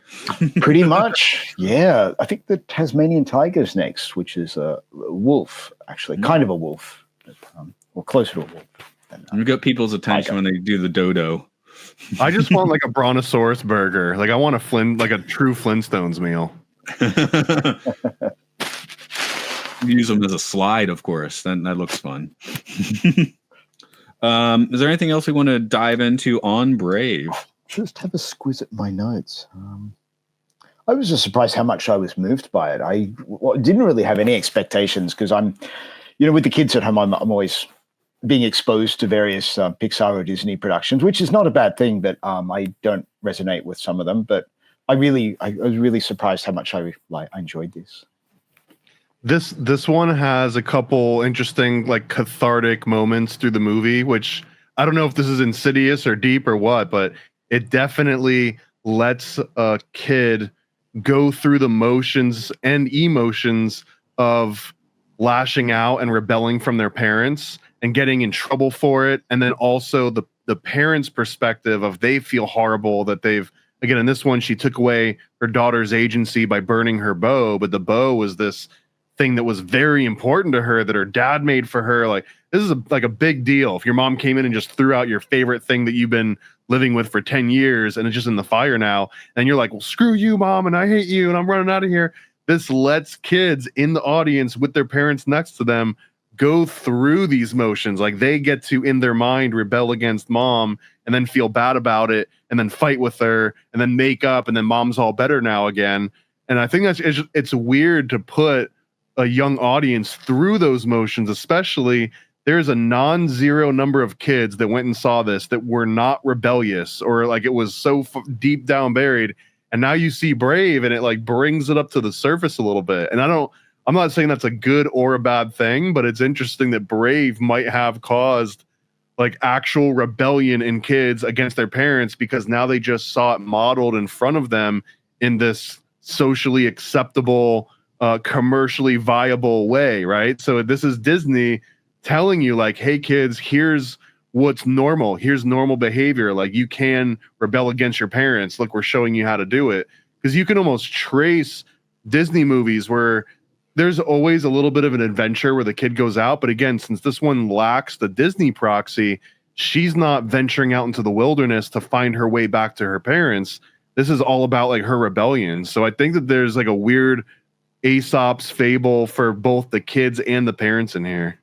Pretty much, yeah. I think the Tasmanian tiger's next, which is a wolf, actually, kind of a wolf, or closer to a wolf. You get people's attention when they do the dodo. I just want like a brontosaurus burger. Like I want a true Flintstones meal. Use them as a slide, of course. That looks fun. Is there anything else we want to dive into on Brave? Just have a squiz at my notes. I was just surprised how much I was moved by it. I didn't really have any expectations because I'm, with the kids at home, I'm always being exposed to various Pixar or Disney productions, which is not a bad thing, but I don't resonate with some of them. But I was really surprised how much I enjoyed this. This one has a couple interesting cathartic moments through the movie, which I don't know if this is insidious or deep or what, but it definitely lets a kid go through the motions and emotions of lashing out and rebelling from their parents and getting in trouble for it. And then also the parents' perspective of they feel horrible that they've, again, in this one, she took away her daughter's agency by burning her bow, but the bow was this thing that was very important to her that her dad made for her. Like, this is a big deal. If your mom came in and just threw out your favorite thing that you've been living with for 10 years and it's just in the fire now, and you're like, well, screw you, mom, and I hate you, and I'm running out of here. This lets kids in the audience with their parents next to them go through these motions. Like, they get to, in their mind, rebel against mom and then feel bad about it and then fight with her and then make up, and then mom's all better now again. And I think it's weird to put a young audience through those motions, especially there's a non-zero number of kids that went and saw this that were not rebellious or it was so deep down buried. And now you see Brave and it brings it up to the surface a little bit. And I'm not saying that's a good or a bad thing, but it's interesting that Brave might have caused actual rebellion in kids against their parents because now they just saw it modeled in front of them in this socially acceptable, commercially viable way, right? So this is Disney telling you hey kids, here's what's normal. Here's normal behavior. You can rebel against your parents. Look, we're showing you how to do it. Because you can almost trace Disney movies where there's always a little bit of an adventure where the kid goes out. But again, since this one lacks the Disney proxy, she's not venturing out into the wilderness to find her way back to her parents. This is all about her rebellion. So I think that there's a weird Aesop's fable for both the kids and the parents in here.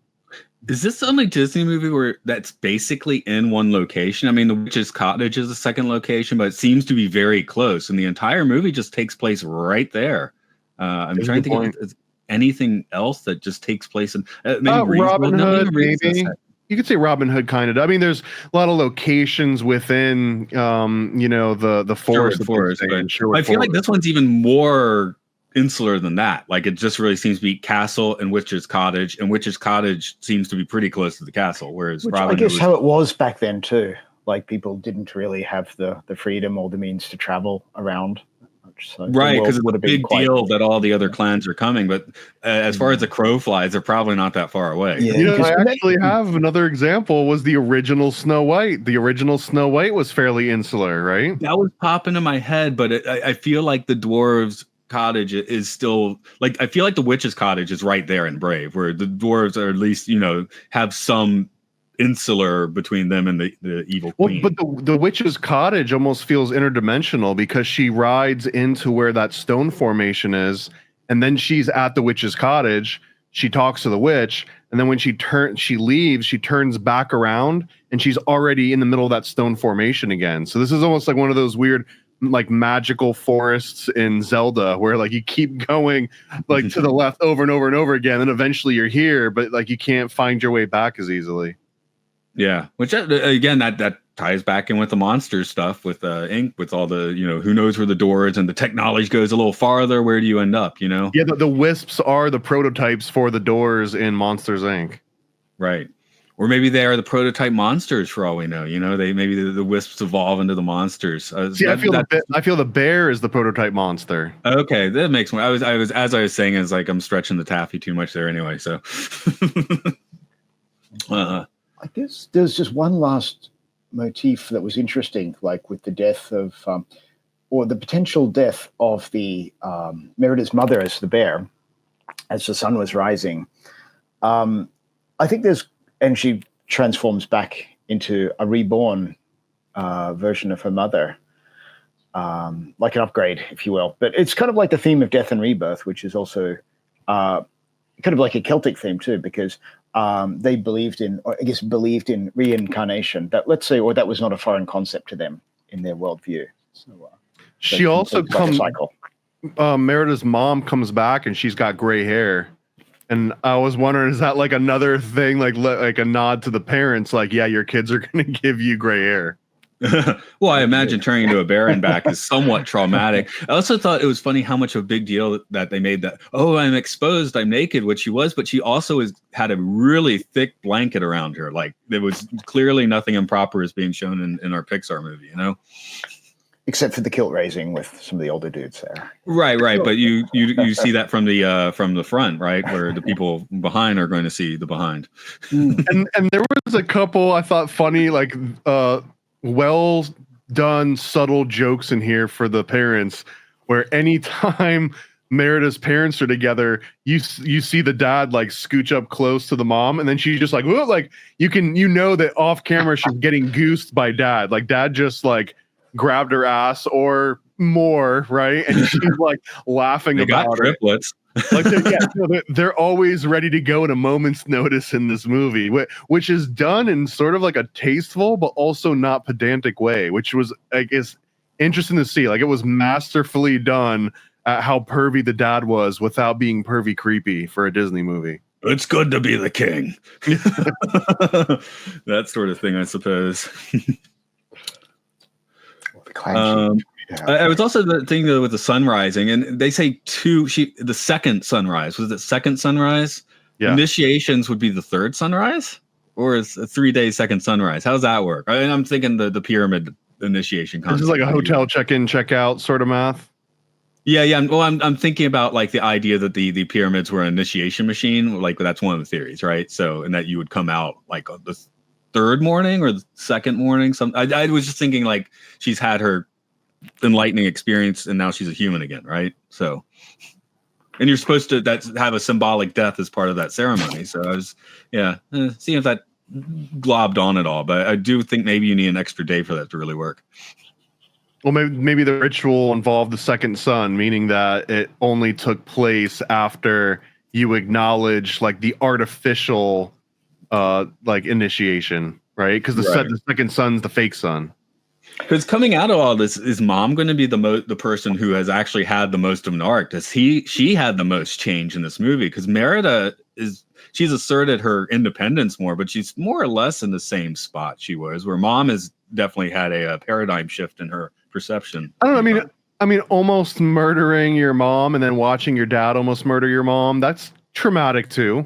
Is this the only Disney movie where that's basically in one location? I mean, the Witch's Cottage is the second location, but it seems to be very close. And the entire movie just takes place right there. I'm trying to think of anything else that just takes place in Robin Hood, maybe. You could say Robin Hood, kind of. I mean, there's a lot of locations within, the forest. I feel like this one's even more insular than that. It just really seems to be castle and Witch's Cottage, and Witch's Cottage seems to be pretty close to the castle, whereas I guess how it was back then too. People didn't really have the freedom or the means to travel around. much. So Right, because it's would a have been big quite deal that all the other clans are coming. But as far as the crow flies, they're probably not that far away. Yeah, You know, because I when actually have another example. Was the original Snow White? The original Snow White was fairly insular, right? That was popping in my head, but I feel like the dwarves' cottage is still like I feel like the witch's cottage is right there in Brave, where the dwarves are at least have some insular between them and the evil queen. Well, but the witch's cottage almost feels interdimensional because she rides into where that stone formation is, and then she's at the witch's cottage. She talks to the witch, and then when she leaves, she turns back around, and she's already in the middle of that stone formation again. So this is almost like one of those weird, like magical forests in Zelda, where like you keep going like to the left over and over and over again, and eventually you're here, but like you can't find your way back as easily. Yeah, which again that ties back in with the monsters stuff with Ink, with all the who knows where the door is, and the technology goes a little farther. Where do you end up? Yeah, the wisps are the prototypes for the doors in Monsters Inc. Right, or maybe they are the prototype monsters for all we know. They maybe the wisps evolve into the monsters. See, I feel the bear is the prototype monster. Okay, that makes more. I was as I was saying, is like I'm stretching the taffy too much there anyway. So. I guess there's just one last motif that was interesting, like with the death of, or the potential death of the Merida's mother as the bear, as the sun was rising. I think and she transforms back into a reborn version of her mother, like an upgrade, if you will. But it's kind of like the theme of death and rebirth, which is also kind of like a Celtic theme too, because they believed in reincarnation. That that was not a foreign concept to them in their worldview. So she also comes. Cycle. Merida's mom comes back and she's got gray hair, and I was wondering, is that like another thing, like a nod to the parents, like, yeah, your kids are going to give you gray hair. Well, I imagine turning into a baron back is somewhat traumatic. I also thought it was funny how much of a big deal that they made that, oh, I'm exposed, I'm naked, which she was, but she also had a really thick blanket around her. Like there was clearly nothing improper is being shown in our Pixar movie, Except for the kilt raising with some of the older dudes there. Right. But you see that from the front, right, where the people behind are going to see the behind. And there was a couple I thought funny, like well done subtle jokes in here for the parents, where anytime Merida's parents are together, you see the dad like scooch up close to the mom, and then she's just like, whoa, like that off camera she's getting goosed by dad, like dad just like grabbed her ass or more, right? And she's like laughing about got triplets. Like they're always ready to go at a moment's notice in this movie, which is done in sort of like a tasteful but also not pedantic way, which was, I guess, interesting to see. Like it was masterfully done at how pervy the dad was without being pervy creepy for a Disney movie. It's good to be the king. That sort of thing, I suppose. I was also the thing with the sun rising, and they say the second sunrise. Was it second sunrise? Yeah. Initiations would be the third sunrise, or is a 3-day second sunrise? How does that work? I'm thinking the pyramid initiation concept. This is like a hotel check-in, check-out sort of math. Yeah. Well, I'm thinking about like the idea that the pyramids were an initiation machine. Like that's one of the theories, right? So, and that you would come out like the third morning or the second morning. I was just thinking like she's had her enlightening experience and now she's a human again, right? So, and you're supposed to have a symbolic death as part of that ceremony. So I was seeing if that globbed on at all, but I do think maybe you need an extra day for that to really work. Well, maybe the ritual involved the second sun, meaning that it only took place after you acknowledge like the artificial like initiation, right? Because the second sun's the fake sun. Because coming out of all this, is mom going to be the person who has actually had the most of an arc? She had the most change in this movie? Because Merida she's asserted her independence more, but she's more or less in the same spot she was, where mom has definitely had a paradigm shift in her perception. I don't know. I mean, almost murdering your mom and then watching your dad almost murder your mom, that's traumatic too.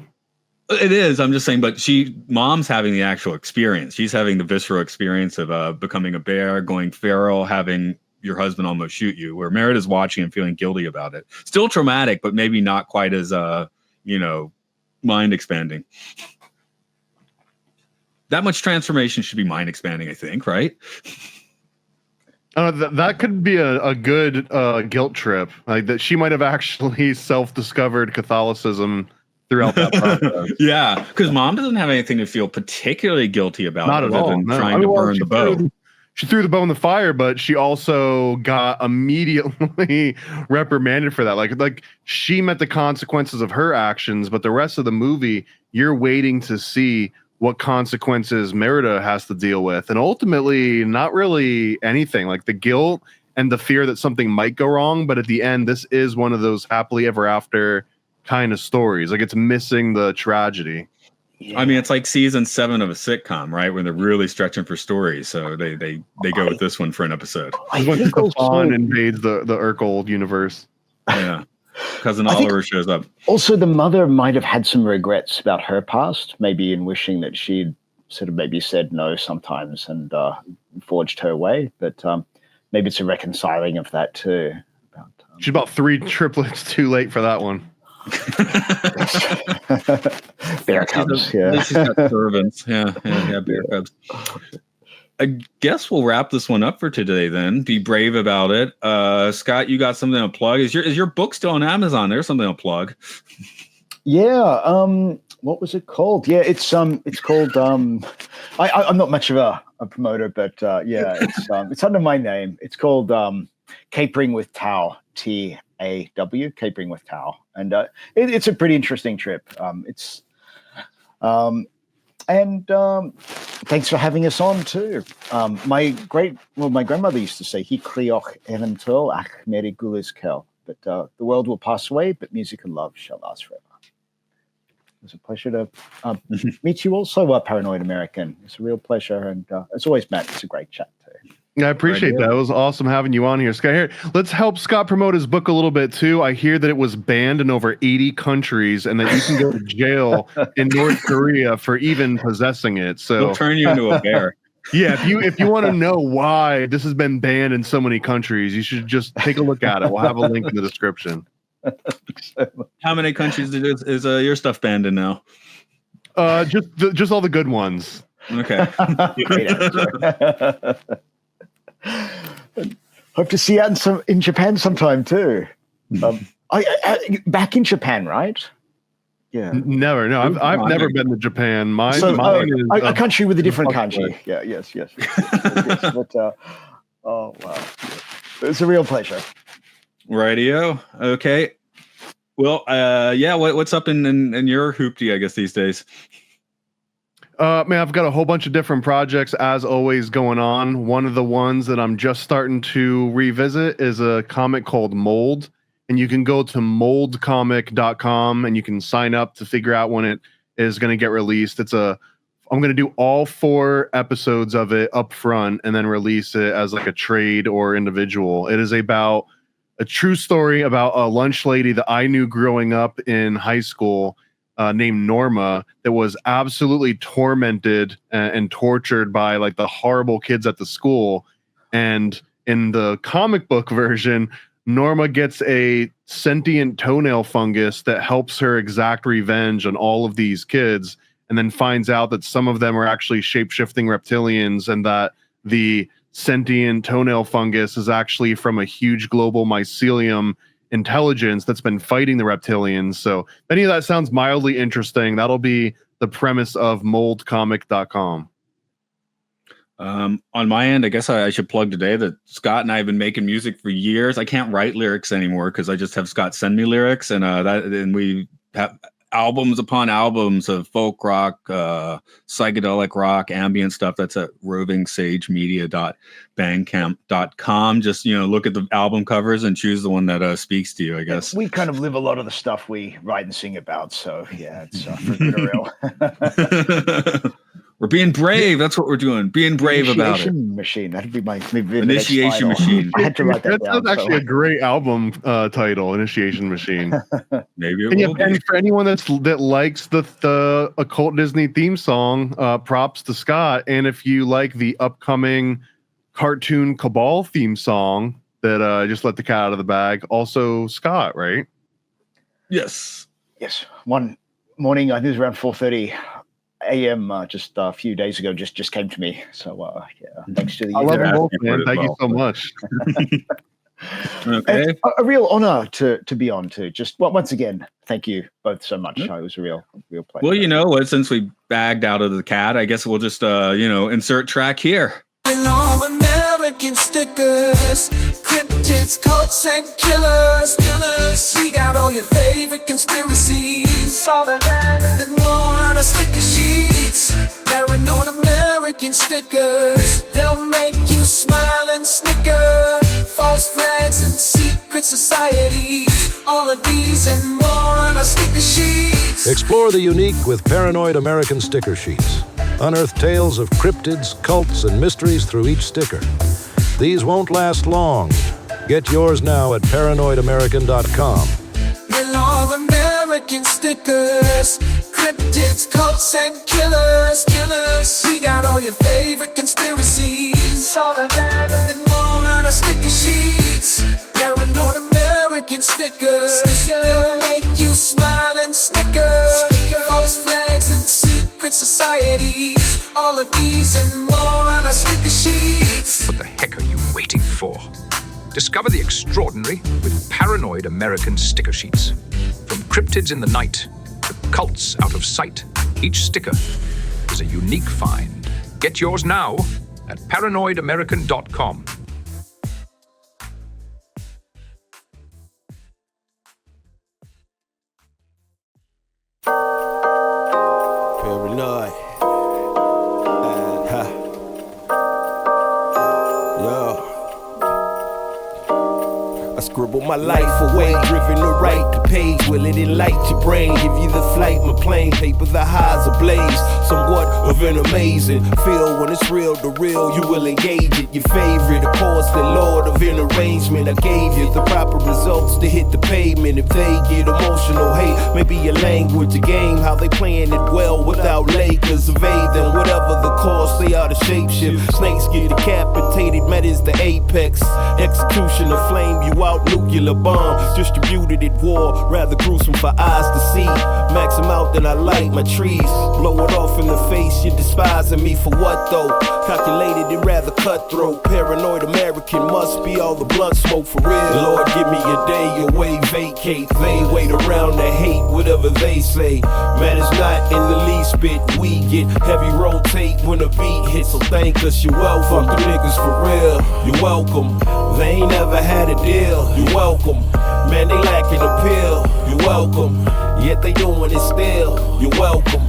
It is. I'm just saying, but mom's having the actual experience. She's having the visceral experience of becoming a bear, going feral, having your husband almost shoot you, where Merida's watching and feeling guilty about it. Still traumatic, but maybe not quite as mind expanding. That much transformation should be mind expanding, I think, right? That could be a good guilt trip. Like that, she might have actually self-discovered Catholicism throughout that process. Yeah, because mom doesn't have anything to feel particularly guilty about, Not at all. than trying to burn the bow. She threw the bow in the fire, but she also got immediately reprimanded for that. Like she met the consequences of her actions, but the rest of the movie, you're waiting to see what consequences Merida has to deal with. And ultimately, not really anything. Like the guilt and the fear that something might go wrong. But at the end, this is one of those happily ever after kind of stories. Like it's missing the tragedy. Yeah. I mean, it's like season 7 of a sitcom, right? When they're really stretching for stories. So they go with this one for an episode. When Stefan invades the Urkel universe. Yeah. Cousin Oliver shows up. Also, the mother might have had some regrets about her past, maybe in wishing that she'd sort of maybe said no sometimes and forged her way. But maybe it's a reconciling of that too. She's about 3 triplets too late for that one. Bear cubs. Yeah. She's got servants. Yeah, bear cubs. I guess we'll wrap this one up for today then. Be brave about it. Scott, you got something to plug? Is your book still on Amazon? There's something to plug. Yeah. What was it called? Yeah, it's called I'm not much of a promoter, but yeah, it's under my name. It's called Capering with Tau, TAW, Capering with Tau. And it's a pretty interesting trip. Thanks for having us on too. My grandmother used to say, "He crioch eventual ach meri gulis kel." But the world will pass away, but music and love shall last forever. It was a pleasure to meet you also, Paranoid American. It's a real pleasure, and as always, Matt, it's a great chat too. Yeah, I appreciate that. It was awesome having you on here, Scott. Here, let's help Scott promote his book a little bit too. I hear that it was banned in over 80 countries, and that you can go to jail in North Korea for even possessing it. So it'll turn you into a bear. Yeah, if you want to know why this has been banned in so many countries, you should just take a look at it. We'll have a link in the description. How many countries is your stuff banned in now? Just all the good ones. Okay. Hope to see you in Japan sometime too. Back in Japan, right? Yeah. Never. No, I've never been to Japan. Mine is a country with a different country. Yeah. Yes. But oh wow, it's a real pleasure. Rightio. Okay. Well, yeah. What's up in your hoopty, I guess, these days? Man, I've got a whole bunch of different projects as always going on. One of the ones that I'm just starting to revisit is a comic called Mold. And you can go to moldcomic.com and you can sign up to figure out when it is going to get released. I'm going to do all 4 episodes of it up front and then release it as like a trade or individual. It is about a true story about a lunch lady that I knew growing up in high school named Norma that was absolutely tormented and tortured by like the horrible kids at the school. And in the comic book version, Norma gets a sentient toenail fungus that helps her exact revenge on all of these kids, and then finds out that some of them are actually shape-shifting reptilians and that the sentient toenail fungus is actually from a huge global mycelium intelligence that's been fighting the reptilians. So if any of that sounds mildly interesting, that'll be the premise of moldcomic.com. On my end, I guess I should plug today that Scott and I have been making music for years. I can't write lyrics anymore because I just have Scott send me lyrics, and we have albums upon albums of folk rock, psychedelic rock, ambient stuff. That's at rovingsagemedia.bandcamp.com. Just, look at the album covers and choose the one that speaks to you, I guess. We kind of live a lot of the stuff we write and sing about. So yeah, it's for good or ill. We're being brave. That's what we're doing. Being brave about it. Initiation Machine. That'd be my Initiation Machine. I had to write that down. That's actually a great album title, Initiation Machine. Maybe it will be. And for anyone that likes the Occult Disney theme song, props to Scott. And if you like the upcoming cartoon Cabal theme song that I just let the cat out of the bag. Also Scott, right? Yes. Yes. One morning, I think it was around 4:30 a.m. Just a few days ago, just came to me. So thanks to the. I love them both, asking for man. it as Thank you well. so much. Okay. And a real honor to be on too. Just once again, thank you both so much. It was a real pleasure. Well, you know what? Since we bagged out of the cat, I guess we'll just insert track here. And all American stickers, cryptids, cults, and killers. We got all your favorite conspiracies, all the land and more on our sticker sheets. Paranoid American stickers, they'll make you smile and snicker. False flags and secret societies, all of these and more on our sticker sheets. Explore the unique with Paranoid American sticker sheets. Unearth tales of cryptids, cults, and mysteries through each sticker. These won't last long. Get yours now at paranoidamerican.com. We're all American stickers, cryptids, cults, and killers. We got all your favorite conspiracies, all the land and more on our sticker sheets. Paranoid American stickers, they'll make you smile and snicker. False flags and secret societies, all of these and more on our sticker sheets. What the heck are you waiting for? Discover the extraordinary with Paranoid American sticker sheets. From cryptids in the night to cults out of sight, each sticker is a unique find. Get yours now at paranoidamerican.com. Paranoid. Yo. I scribble my life away, driven to write the page. Will it enlight your brain? Give you the flight, my plane paper, the highs ablaze. Somewhat of an amazing feel when it's real to real. You will engage it. Your favorite, of course, the Lord of an arrangement. I gave you the proper results to hit the pavement. If they get emotional, hate maybe your language, a game, how they playing it well without Lakers. Evade them, whatever the cost, they are the shapeshift. Snakes get decapitated, met is the apex. Execution of flame you out, nuclear bomb distributed at war, rather gruesome for eyes to see. Max them out, then I light my trees. Blow it off in the face, you're despising me for what though? Calculated and rather cutthroat. Paranoid American must be all the blunt smoke for real. Lord, give me a day away, vacate. They wait around to hate whatever they say. Man, it's not in the least bit. We get heavy rotate when a beat hits, so thank us, you're welcome. Fuck the niggas for real, you're welcome. They ain't never had a deal, you're welcome. Man, they lacking appeal, you're welcome. Yet they doing it still, you're welcome.